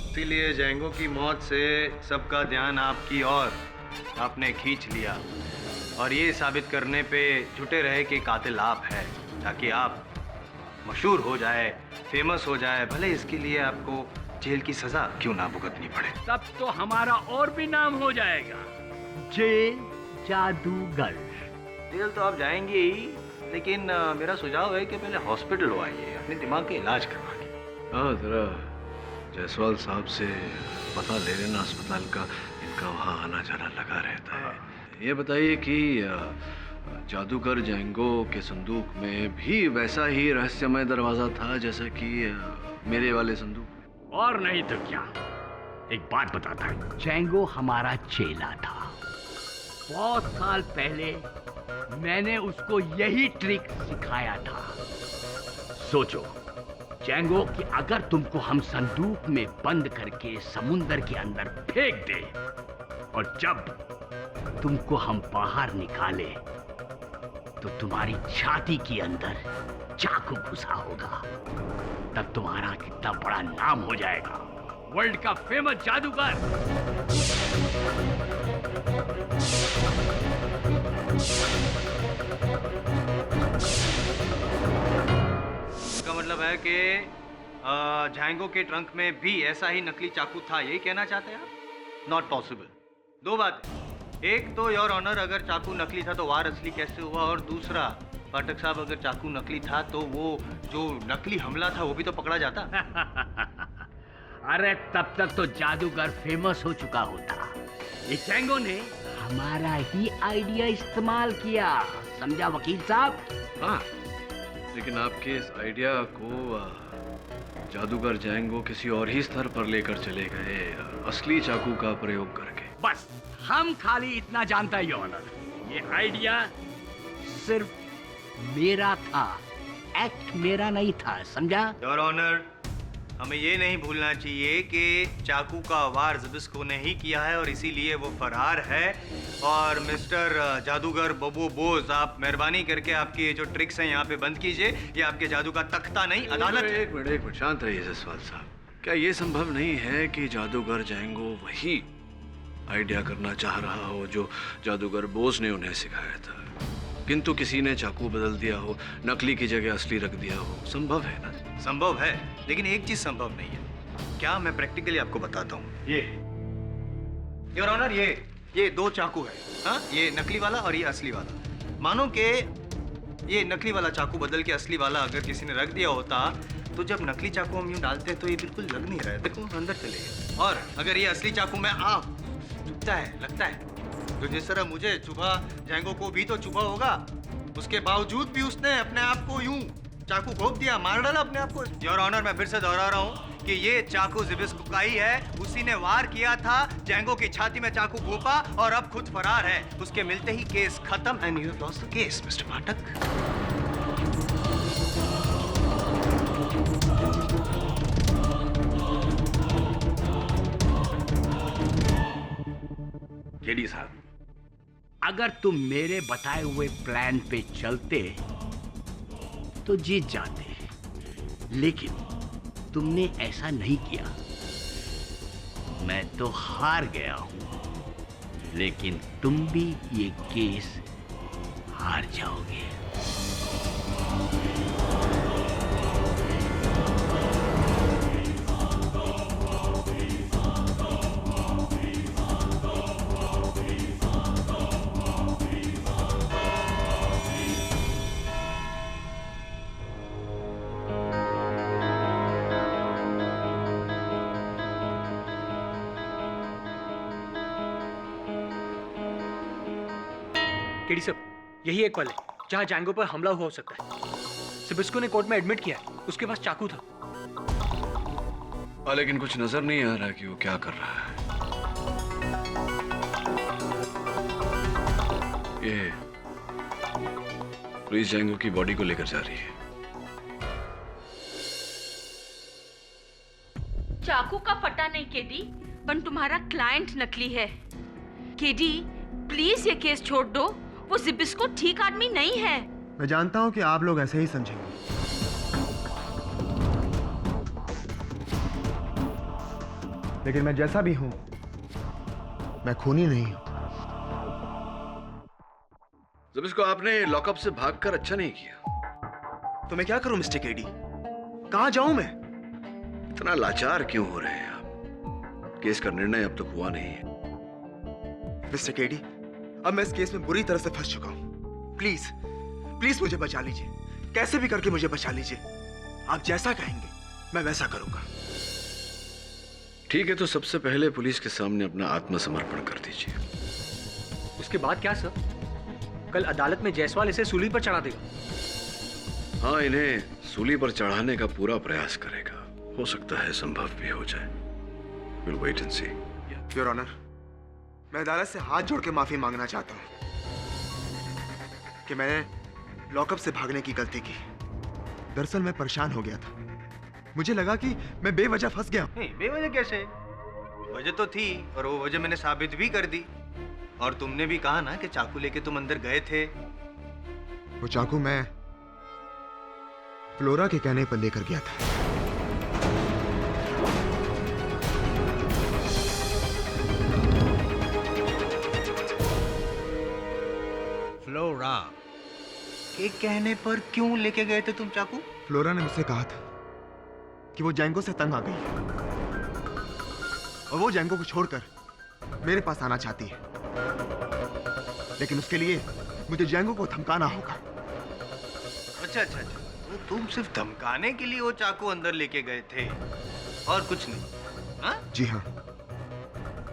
[SPEAKER 13] इसीलिए जैंगो की मौत से सबका ध्यान आपकी ओर आपने खींच लिया और ये साबित करने पे जुटे रहे कि कातिल आप है, ताकि आप मशहूर हो जाए, फेमस हो जाए। भले इसके लिए आपको जेल की सजा क्यों ना भुगतनी पड़े।
[SPEAKER 6] तब तो हमारा और भी नाम हो जाएगा, जेल जादूगर।
[SPEAKER 13] जेल तो आप जाएंगे ही, लेकिन मेरा सुझाव है कि पहले हॉस्पिटल हो आइए, अपने दिमाग के इलाज करवा के।
[SPEAKER 12] हाँ, जरा जायसवाल साहब से पता ले लेना अस्पताल का, इनका वहाँ आना जाना लगा रहता है। ये बताइए कि जादूगर जैंगो के संदूक में भी वैसा ही रहस्यमय दरवाजा था जैसा कि मेरे वाले संदूक?
[SPEAKER 6] और नहीं तो क्या। एक बात बताता हूँ, जैंगो हमारा चेला था। बहुत साल पहले मैंने उसको यही ट्रिक सिखाया था। सोचो जैंगो कि अगर तुमको हम संदूक में बंद करके समुंदर के अंदर फेंक दे और जब तुमको हम बाहर निकाले तो तुम्हारी छाती के अंदर चाकू घुसा होगा, तब तुम्हारा कितना बड़ा नाम हो जाएगा, वर्ल्ड का फेमस जादूगर।
[SPEAKER 13] इसका मतलब है कि जैंगो के ट्रंक में भी ऐसा ही नकली चाकू था, यही कहना चाहते हैं आप? Not possible. दो बातें, एक तो योर ऑनर अगर चाकू नकली था तो वार असली कैसे हुआ, और दूसरा पाठक साहब अगर चाकू नकली था तो वो जो नकली हमला था वो भी तो पकड़ा जाता।
[SPEAKER 6] अरे तब तक तो जादूगर फेमस हो चुका होता। ये जैंगो ने हमारा ही आइडिया इस्तेमाल किया, समझा वकील साहब?
[SPEAKER 12] हाँ, लेकिन आपके इस आइडिया को जादूगर जैंगो किसी और ही स्तर पर लेकर चले गए, असली चाकू का प्रयोग करके।
[SPEAKER 6] बस हम खाली इतना जानता ही ऑनर, ये आइडिया सिर्फ मेरा था, एक्ट मेरा नहीं था, समझा?
[SPEAKER 13] योर ऑनर, हमें ये नहीं भूलना चाहिए कि चाकू का वार ज़िबिस्को ने ही किया है और इसीलिए वो फरार है। और मिस्टर जादूगर बोबो बोस, आप मेहरबानी करके आपकी जो ट्रिक्स हैं यहाँ पे बंद कीजिए। ये आपके जादू का तख्ता नहीं, अदालत।
[SPEAKER 12] एक मिनट शांत रहिए जसवाल साहब। क्या ये संभव नहीं है कि जादूगर जैंगो वही आइडिया करना चाह रहा हो जो जादूगर बोस ने उन्हें सिखाया था, किंतु किसी ने चाकू बदल दिया हो, नकली की जगह असली रख दिया हो? संभव है ना?
[SPEAKER 13] संभव है, लेकिन एक चीज संभव नहीं है। क्या मैं प्रैक्टिकली आपको बताता हूँ। ये योर ऑनर, ये दो चाकू है, हाँ, ये नकली वाला और ये असली वाला। मानो कि ये नकली वाला चाकू बदल के असली वाला अगर किसी ने रख दिया होता तो जब नकली चाकू हम यूं डालते हैं तो ये बिल्कुल लग नहीं रहा है, देखो अंदर चले गए। और अगर ये असली चाकू में चुभता है, लगता है, तो जिस तरह मुझे चुभा जैंगो को भी तो चुभा होगा। उसके बावजूद भी उसने अपने आप को यूं चाकू घोंप दिया, मार डाला अपने आप को। योर ऑनर, मैं फिर से दोहरा रहा हूँ कि ये चाकू ज़िबिस्को का ही है। उसी ने वार किया था, जैंगो की छाती में चाकू घोंपा और अब खुद फरार है। उसके मिलते ही केस खत्म and you have lost the case mister Pathak.
[SPEAKER 6] KD साहब, अगर तुम मेरे बताए हुए प्लान पे चलते तो जीत जाते, लेकिन तुमने ऐसा नहीं किया। मैं तो हार गया हूं, लेकिन तुम भी ये केस हार जाओगे।
[SPEAKER 19] केडी साहब, यही एक पल है जहां जैंगो पर हमला हुआ हो सकता है। ज़िबिस्को ने कोर्ट में एडमिट किया है, उसके पास चाकू था।
[SPEAKER 12] लेकिन कुछ नजर नहीं आ रहा कि वो क्या कर रहा है। ये पुलिस जैंगो की बॉडी को लेकर जा रही है।
[SPEAKER 10] चाकू का पता नहीं केडी, पर तुम्हारा क्लाइंट नकली है। केडी प्लीज ये केस छोड़ दो, वो ज़िबिस्को ठीक आदमी नहीं है।
[SPEAKER 9] मैं जानता हूं कि आप लोग ऐसे ही समझेंगे, लेकिन मैं जैसा भी हूं, मैं खूनी नहीं हूं।
[SPEAKER 12] ज़िबिस्को, आपने लॉकअप से भागकर अच्छा नहीं किया।
[SPEAKER 9] तो मैं क्या करूं मिस्टर केडी? कहां जाऊं मैं?
[SPEAKER 12] इतना लाचार क्यों हो रहे हैं आप? केस का निर्णय अब तक हुआ नहीं है।
[SPEAKER 9] मिस्टर केडी, अब मैं इस केस में बुरी तरह से फंस चुका हूं। प्लीज प्लीज मुझे बचा लीजिए, कैसे भी करके मुझे बचा लीजिए। आप जैसा कहेंगे मैं वैसा करूंगा।
[SPEAKER 12] ठीक है, तो सबसे पहले पुलिस के सामने अपना आत्मसमर्पण कर दीजिए।
[SPEAKER 19] उसके बाद क्या सर? कल अदालत में जायसवाल इसे सूली पर चढ़ा देगा।
[SPEAKER 12] हाँ, इन्हें सूली पर चढ़ाने का पूरा प्रयास करेगा। हो सकता है संभव भी हो जाए। We'll wait and see.
[SPEAKER 9] Your honour, मैं अदालत से हाथ जोड़ के माफी मांगना चाहता हूँ।
[SPEAKER 3] कि मैंने लॉकअप से भागने की गलती की। दरअसल मैं परेशान हो गया था। मुझे लगा कि मैं बेवजह फंस गया।
[SPEAKER 13] नहीं, बेवजह कैसे? वजह तो थी और वो वजह मैंने साबित भी कर दी। और तुमने भी कहा ना कि चाकू लेके तुम अंदर गए थे।
[SPEAKER 3] वो चाकू मैं फ्लोरा के कहने पर लेकर गया था।
[SPEAKER 13] फ्लोरा के कहने पर क्यों लेके गए थे तुम चाकू?
[SPEAKER 3] फ्लोरा ने मुझसे कहा था कि वो जैंगो से तंग आ गई है और वो जैंगो को छोड़कर मेरे पास आना चाहती है, लेकिन उसके लिए मुझे जैंगो को धमकाना होगा।
[SPEAKER 13] अच्छा, तो तुम सिर्फ धमकाने के लिए वो चाकू अंदर लेके गए थे और कुछ नहीं? हाँ?
[SPEAKER 3] जी हाँ,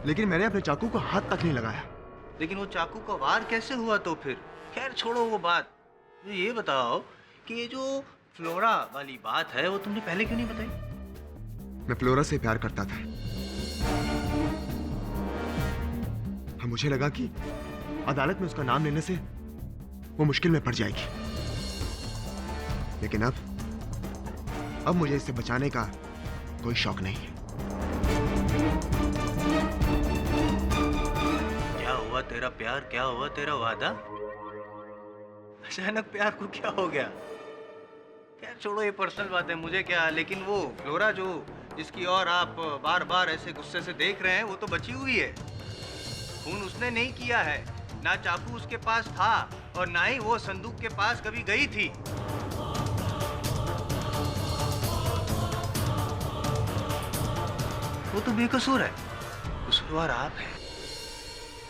[SPEAKER 3] लेकिन मैंने अपने चाकू को हाथ तक नहीं लगाया।
[SPEAKER 13] लेकिन वो चाकू का वार कैसे हुआ तो फिर? खैर छोड़ो वो बात। मुझे ये बताओ कि ये जो फ्लोरा वाली बात है वो तुमने पहले क्यों नहीं बताई?
[SPEAKER 3] मैं फ्लोरा से प्यार करता था। मुझे लगा कि अदालत में उसका नाम लेने से वो मुश्किल में पड़ जाएगी, लेकिन अब मुझे इससे बचाने का कोई शौक नहीं है।
[SPEAKER 13] क्या हुआ तेरा प्यार? क्या हुआ तेरा वादा? अचानक प्यार को क्या हो गया? खैर छोड़ो, ये पर्सनल बात है, मुझे क्या। लेकिन वो फ्लोरा जो जिसकी और आप बार बार ऐसे गुस्से से देख रहे हैं, वो तो बची हुई है। खून उसने नहीं किया है, ना चाकू उसके पास था और ना ही वो संदूक के पास कभी गई थी। वो तो बेकसूर है, कसूरवार आप हैं।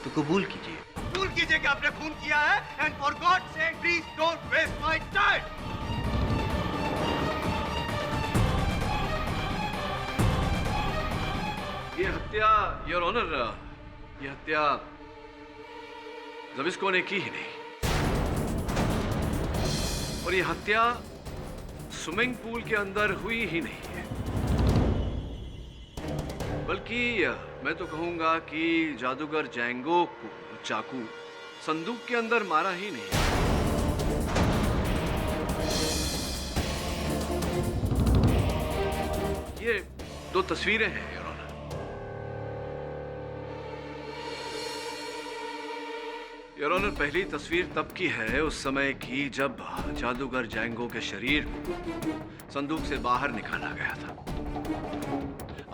[SPEAKER 13] तो कबूल कीजिए कि आपने खून किया है। And for God sake please don't waste my time.
[SPEAKER 12] ये हत्या, योर ऑनर, ये हत्या ज़बिस्को ने की ही नहीं, और ये हत्या स्विमिंग पूल के अंदर हुई ही नहीं है, बल्कि मैं तो कहूंगा कि जादूगर जैंगो को चाकू संदूक के अंदर मारा ही नहीं। ये दो तस्वीरें हैं योर ऑनर। योर ऑनर, पहली तस्वीर तब की है, उस समय की जब जादूगर जैंगो के शरीर को संदूक से बाहर निकाला गया था।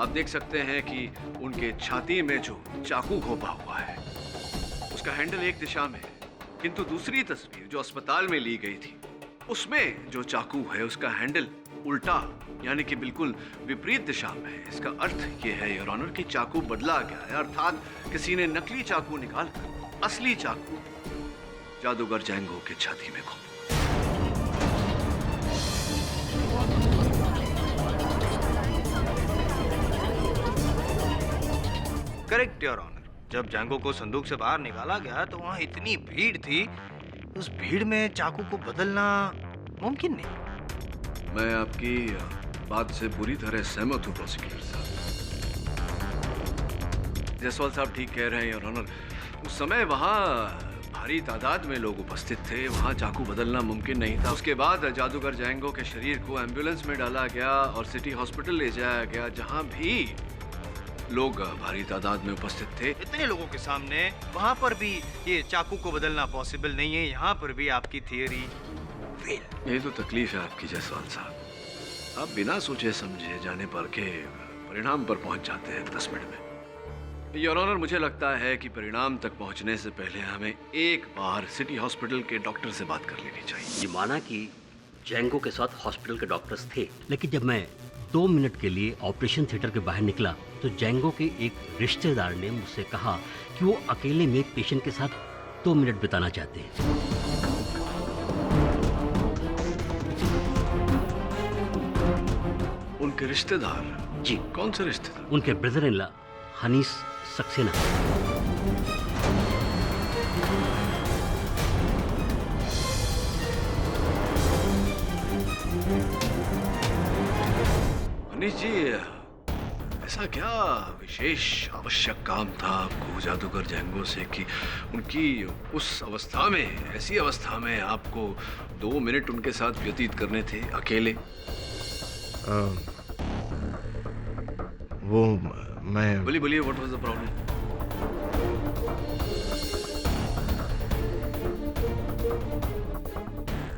[SPEAKER 12] आप देख सकते हैं कि उनके छाती में जो चाकू घोंपा हुआ है उसका हैंडल एक दिशा में है, किंतु दूसरी तस्वीर जो अस्पताल में ली गई थी उसमें जो चाकू है उसका हैंडल उल्टा, यानी कि बिल्कुल विपरीत दिशा में है। इसका अर्थ ये है योर ऑनर कि चाकू बदला गया है, अर्थात किसी ने नकली चाकू निकालकर असली चाकू जादूगर जैंगो के छाती में घोंपा।
[SPEAKER 13] Correct your honour. जब जैंगो को संदूक से बाहर निकाला गया तो वहाँ इतनी भीड़ थी, उस भीड़ में चाकू को बदलना मुमकिन नहीं।
[SPEAKER 12] मैं आपकी बात से बुरी तरह सहमत हूँ प्रोसिक्यूटर साहब। जायसवाल साहब ठीक कह रहे हैं योर ऑनर। उस समय वहाँ भारी तादाद में लोग उपस्थित थे, वहाँ चाकू बदलना मुमकिन नहीं था। उसके बाद जादूगर जैंगो के शरीर को एम्बुलेंस में डाला गया और सिटी हॉस्पिटल ले जाया गया, जहाँ भी लोग भारी तादाद में उपस्थित थे।
[SPEAKER 13] इतने लोगों के सामने वहाँ पर भी ये चाकू को बदलना पॉसिबल नहीं है। यहाँ पर भी आपकी थियरी फेल।
[SPEAKER 12] यही तो तकलीफ है आपकी जायसवाल साहब। आप बिना सोचे समझे जाने पर के परिणाम पर पहुंच जाते हैं 10 मिनट में। योर ऑनर, मुझे लगता है कि परिणाम तक पहुंचने से पहले हमें एक बार सिटी हॉस्पिटल के डॉक्टर से बात कर लेनी चाहिए।
[SPEAKER 7] ये माना कि जैंगो के साथ हॉस्पिटल के डॉक्टर्स थे, लेकिन जब मैं 2 मिनट के लिए ऑपरेशन थिएटर के बाहर निकला तो जैंगो के एक रिश्तेदार ने मुझसे कहा कि वो अकेले में एक पेशेंट के साथ 2 मिनट बिताना चाहते हैं।
[SPEAKER 12] उनके रिश्तेदार?
[SPEAKER 7] जी।
[SPEAKER 12] कौन से रिश्तेदार?
[SPEAKER 7] उनके brother in law Hanish Saxena.
[SPEAKER 12] Hanish ji, ऐसा क्या विशेष आवश्यक काम था आपको जादूगर जैंगो से कि उनकी उस अवस्था में, ऐसी अवस्था में आपको 2 मिनट उनके साथ व्यतीत करने थे अकेले?
[SPEAKER 9] वो मैं
[SPEAKER 12] बोलिए what was the problem?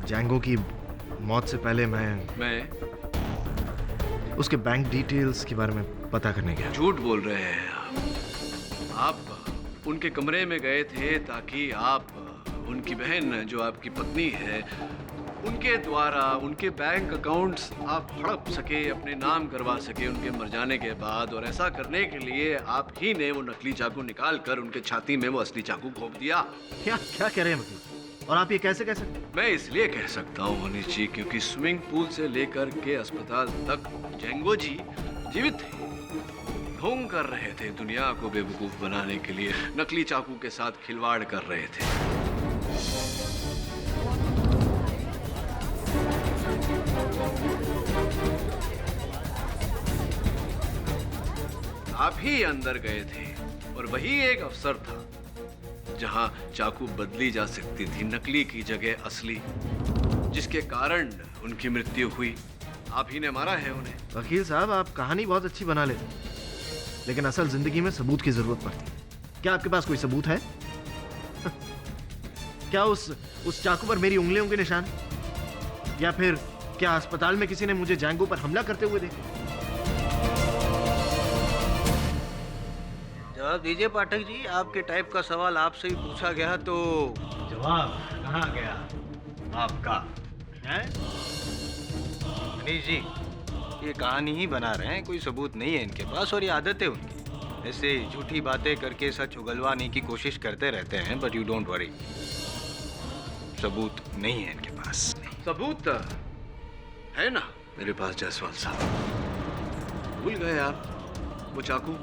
[SPEAKER 9] Django की मौत से पहले मैं उसके बैंक डिटेल्स के बारे में पता करने गया।
[SPEAKER 12] झूठ बोल रहे हैं आप उनके कमरे में गए थे ताकि आप उनकी बहन जो आपकी पत्नी है उनके द्वारा उनके बैंक अकाउंट्स आप हड़प सके, अपने नाम करवा सके उनके मर जाने के बाद। और ऐसा करने के लिए आप ही ने वो नकली चाकू निकाल कर उनके छाती में वो असली चाकू घोंप दिया।
[SPEAKER 9] क्या कह रहे हैं वकील? और आप ये कैसे कह सकते?
[SPEAKER 12] मैं इसलिए कह सकता हूँ मनीष जी क्योंकि स्विमिंग पूल से लेकर के अस्पताल तक जैंगो जी जीवित थे, ढोंग कर रहे थे, दुनिया को बेवकूफ बनाने के लिए नकली चाकू के साथ खिलवाड़ कर रहे थे। आप ही अंदर गए थे और वही एक अवसर था जहां चाकू बदली जा सकती थी, नकली की जगह असली, जिसके कारण उनकी मृत्यु हुई। आप ही ने मारा है उन्हें।
[SPEAKER 9] वकील साहब, आप कहानी बहुत अच्छी बना लेते, लेकिन असल जिंदगी में सबूत की जरूरत पड़ती है। क्या आपके पास कोई सबूत है? क्या उस चाकू पर मेरी उंगलियों के निशान, या फिर क्या अस्पताल में किसी ने मुझे जैंगो पर हमला करते हुए देखा?
[SPEAKER 14] जवाब दीजिए पाठक जी, आपके टाइप का सवाल आपसे ही पूछा गया तो जवाब कहाँ गया आपका? हैं? मनीष जी, ये कहानी ही बना रहे हैं, कोई सबूत नहीं है इनके पास और ये आदत है उनकी। ऐसे झूठी बातें करके सच उगलवाने की कोशिश करते रहते हैं, बट यू डोंट वरी, सबूत नहीं है इनके पास।
[SPEAKER 12] सबूत है ना मेरे पास जायसवाल साहब। भूल गए आप वो चाकू,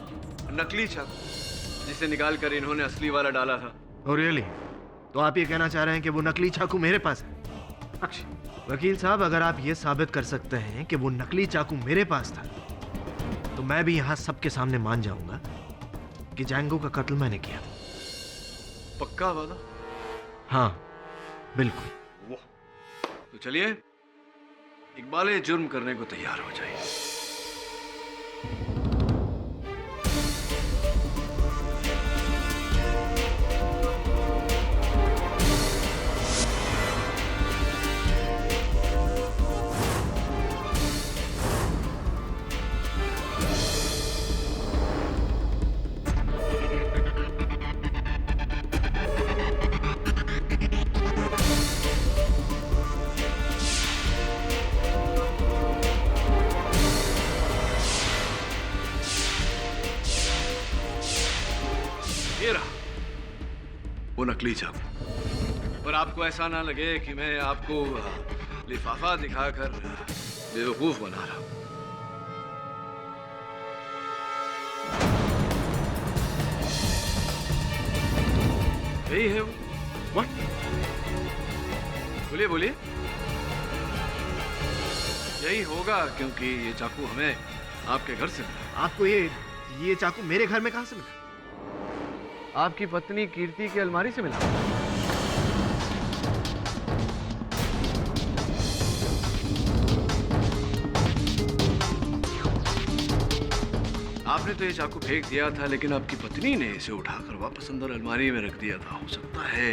[SPEAKER 12] नकली चाकू जिसे निकाल कर इन्होंने असली वाला डाला था।
[SPEAKER 9] Oh, really? तो आप ये कहना चाह रहे हैं कि वो नकली चाकू मेरे पास है? वकील साहब, अगर आप ये साबित कर सकते हैं कि वो नकली चाकू मेरे पास था, तो मैं भी यहाँ सबके सामने मान जाऊंगा कि जैंगो का कत्ल मैंने किया।
[SPEAKER 12] पक्का वादा?
[SPEAKER 9] हाँ, बिल्कुल।
[SPEAKER 12] तो चलिए इकबाल जुर्म करने को तैयार हो जाइए। वो नकली चाकू। और आपको ऐसा ना लगे कि मैं आपको लिफाफा दिखाकर बेवकूफ बना रहा हूं। यही है वो। What? बोलिए बोलिए। यही होगा क्योंकि ये चाकू हमें आपके घर से मिला।
[SPEAKER 9] आपको ये चाकू मेरे घर में कहां से मिला?
[SPEAKER 12] आपकी पत्नी कीर्ति की अलमारी से मिला। आपने तो ये चाकू फेंक दिया था, लेकिन आपकी पत्नी ने इसे उठाकर वापस अंदर अलमारी में रख दिया था। हो सकता है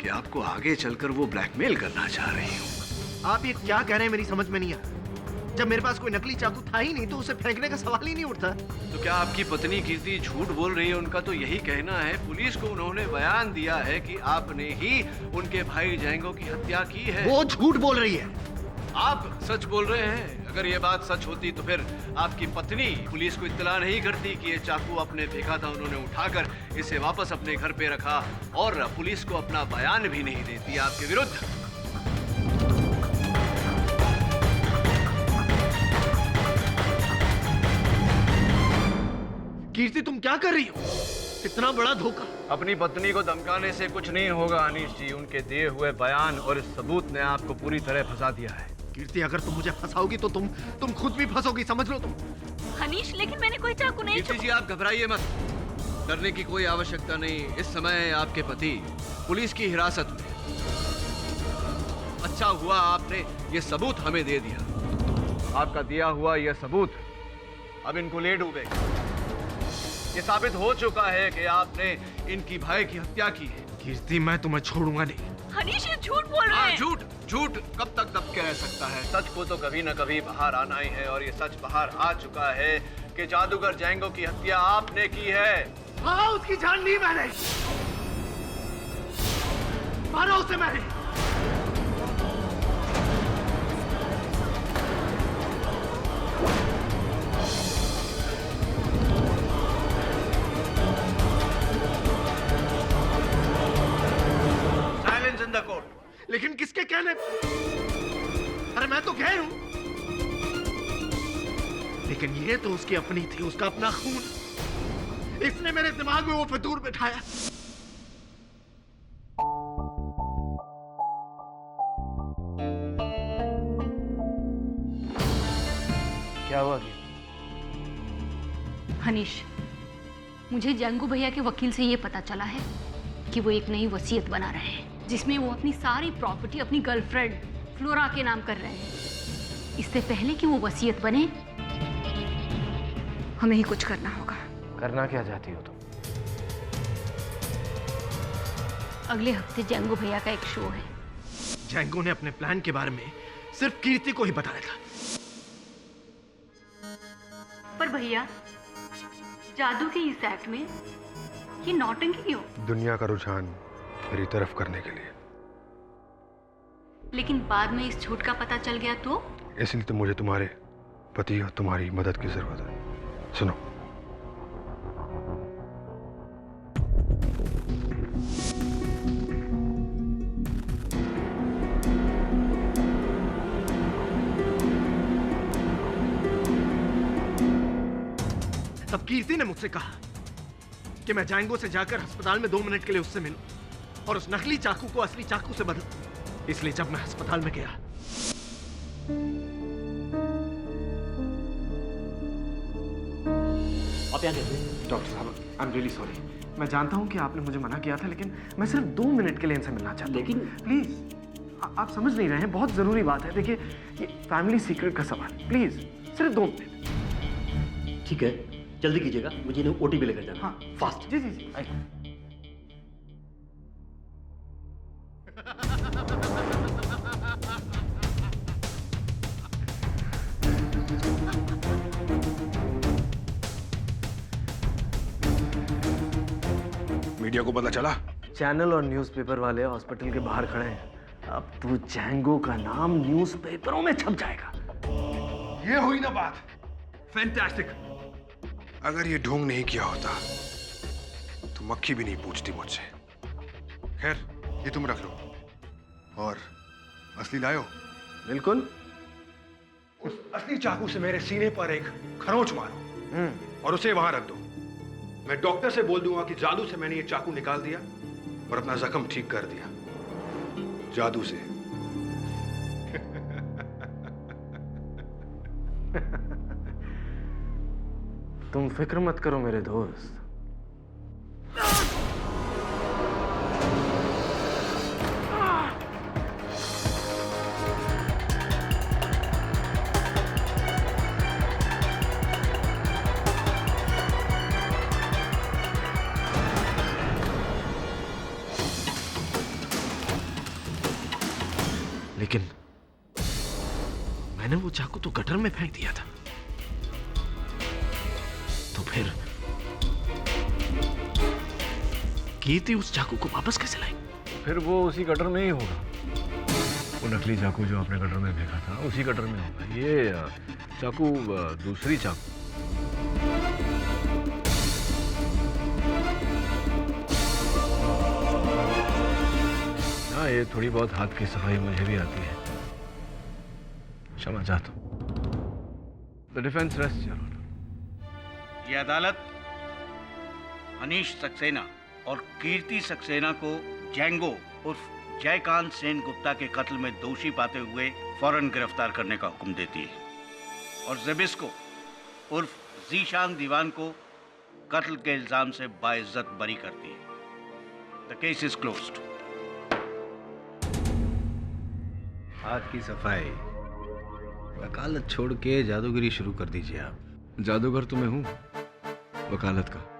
[SPEAKER 12] कि आपको आगे चलकर वो ब्लैकमेल करना चाह रही हो।
[SPEAKER 9] आप ये क्या कह रहे हैं, मेरी समझ में नहीं आ रहा। जब मेरे पास कोई नकली चाकू था ही नहीं तो उसे फेंकने का सवाल ही नहीं उठता।
[SPEAKER 12] तो क्या आपकी पत्नी कीर्ति झूठ बोल रही है? उनका तो यही कहना है। पुलिस को उन्होंने बयान दिया है कि आपने ही उनके भाई जैंगो की हत्या की है।
[SPEAKER 9] वो झूठ बोल रही है।
[SPEAKER 12] आप सच बोल रहे हैं। अगर ये बात सच होती तो फिर आपकी पत्नी पुलिस को इत्तला नहीं करती कि ये चाकू आपने फेंका था, उन्होंने उठाकर इसे वापस अपने घर पे रखा और पुलिस को अपना बयान भी नहीं देती आपके विरुद्ध।
[SPEAKER 9] कीर्ति, तुम क्या कर रही हो? इतना बड़ा धोखा।
[SPEAKER 12] अपनी पत्नी को धमकाने से कुछ नहीं होगा अनीश जी। उनके दिए हुए बयान और इस सबूत ने आपको पूरी तरह फंसा दिया है।
[SPEAKER 9] कीर्ति, अगर तुम मुझे फंसाओगी तो तुम खुद भी फंसोगी, समझ लो तुम।
[SPEAKER 10] हनीश, लेकिन मैंने कोई चाकू नहीं
[SPEAKER 12] कीर्ति जी, आप घबराइए मत। डरने की कोई आवश्यकता नहीं। इस समय आपके पति पुलिस की हिरासत में। अच्छा हुआ आपने ये सबूत हमें दे दिया। आपका दिया हुआ यह सबूत अब इनको ले डूबेगा। ये साबित हो चुका है कि आपने इनकी भाई की हत्या की है।
[SPEAKER 9] कीर्ति, मैं तुम्हें छोड़ूंगा नहीं।
[SPEAKER 10] हनीश, ये झूठ बोल रहे हैं।
[SPEAKER 12] झूठ झूठ कब तक दब के रह सकता है? सच को तो कभी न कभी बाहर आना ही है, और ये सच बाहर आ चुका है कि जादूगर जैंगो की हत्या आपने की है।
[SPEAKER 9] हाँ, उसकी जान ली मैंने, मारा उसे मैंने।
[SPEAKER 13] Silence in the court.
[SPEAKER 9] लेकिन किसके कहने? अरे मैं तो गए हूं, लेकिन ये तो उसकी अपनी थी, उसका अपना खून। इसने मेरे दिमाग में वो फितूर बिठाया।
[SPEAKER 13] क्या हुआ?
[SPEAKER 1] हनीश, मुझे जंगू भैया के वकील से ये पता चला है कि वो एक नई वसीयत बना रहे हैं, जिसमें वो अपनी सारी प्रॉपर्टी अपनी गर्लफ्रेंड फ्लोरा के नाम कर रहे हैं। इससे पहले कि वो वसीयत बने, हमें ही कुछ करना होगा।
[SPEAKER 13] करना क्या चाहती हो तुम?
[SPEAKER 1] अगले हफ्ते जंगू भैया का एक शो है।
[SPEAKER 9] जैंगो ने अपने प्लान के बारे में सिर्फ कीर्ति को ही बताया था।
[SPEAKER 1] पर भैया, जादू के इस एक्ट में ये नौटंकी क्यों?
[SPEAKER 3] दुनिया का रुझान मेरी तरफ करने के लिए।
[SPEAKER 1] लेकिन बाद में इस झूठ का पता चल गया तो?
[SPEAKER 3] इसलिए तो मुझे तुम्हारे पति और तुम्हारी मदद की जरूरत है। सुनो,
[SPEAKER 9] तब कीर्ति ने मुझसे कहा कि मैं जैंगो से जाकर अस्पताल में 2 मिनट के लिए उससे मिलूं और उस नकली चाकू को असली चाकू से बदलूं। इसलिए जब मैं अस्पताल में गया,
[SPEAKER 7] आप यहाँ कैसे?
[SPEAKER 9] डॉक्टर साहब, आई एम रियली सॉरी। मैं जानता हूँ कि आपने मुझे मना किया था, लेकिन मैं सिर्फ 2 मिनट के लिए इनसे मिलना चाहता हूँ।
[SPEAKER 7] लेकिन
[SPEAKER 9] प्लीज, आप समझ नहीं रहे हैं, बहुत जरूरी बात है। देखिए, ये फैमिली सीक्रेट का सवाल, प्लीज सिर्फ 2 मिनट।
[SPEAKER 7] ठीक है, जल्दी कीजिएगा, मुझे इन्हें ओटीपी लेकर जाना।
[SPEAKER 9] हाँ,
[SPEAKER 7] फास्ट।
[SPEAKER 9] जी जी जी।
[SPEAKER 3] मीडिया को पता चला?
[SPEAKER 9] चैनल और न्यूज़पेपर वाले हॉस्पिटल के बाहर खड़े हैं। अब तो जैंगो का नाम न्यूज़पेपरों में छप जाएगा।
[SPEAKER 3] ये हुई ना बात। फैंटास्टिक। अगर ये ढोंग नहीं किया होता तो मक्खी भी नहीं पूछती मुझसे। खैर, ये तुम रख लो। और असली लायो?
[SPEAKER 9] बिल्कुल।
[SPEAKER 3] उस असली चाकू से मेरे सीने पर एक खरोंच मारो और उसे वहां रख दो। मैं डॉक्टर से बोल दूंगा कि जादू से मैंने ये चाकू निकाल दिया और अपना जख्म ठीक कर दिया। जादू से।
[SPEAKER 9] तुम फिक्र मत करो मेरे दोस्त। लेकिन मैंने वो चाकू तो गटर में फेंक दिया था, तो फिर कीर्ति उस चाकू को वापस कैसे लाई?
[SPEAKER 12] फिर वो उसी गटर में ही होगा। वो नकली चाकू जो आपने गटर में फेंका था उसी गटर में होगा। ये चाकू दूसरी चाकू। हाँ, ये थोड़ी बहुत हाथ की सफाई मुझे भी आती है। क्षमा चाहता हूँ। The defence rest your honour.
[SPEAKER 15] ये अदालत मनीष सक्सेना और कीर्ति सक्सेना को जैंगो उर्फ
[SPEAKER 6] जयकांत सेन गुप्ता के कत्ल में दोषी पाते हुए फौरन गिरफ्तार करने का हुक्म देती है और जेबिस्को उर्फ जीशान दीवान को कत्ल के इल्जाम से बाइज्जत बरी करती है। The case is closed.
[SPEAKER 21] हाथ की सफाई, वकालत छोड़ के जादूगिरी शुरू कर दीजिए आप।
[SPEAKER 12] जादूगर तो मैं हूं, वकालत का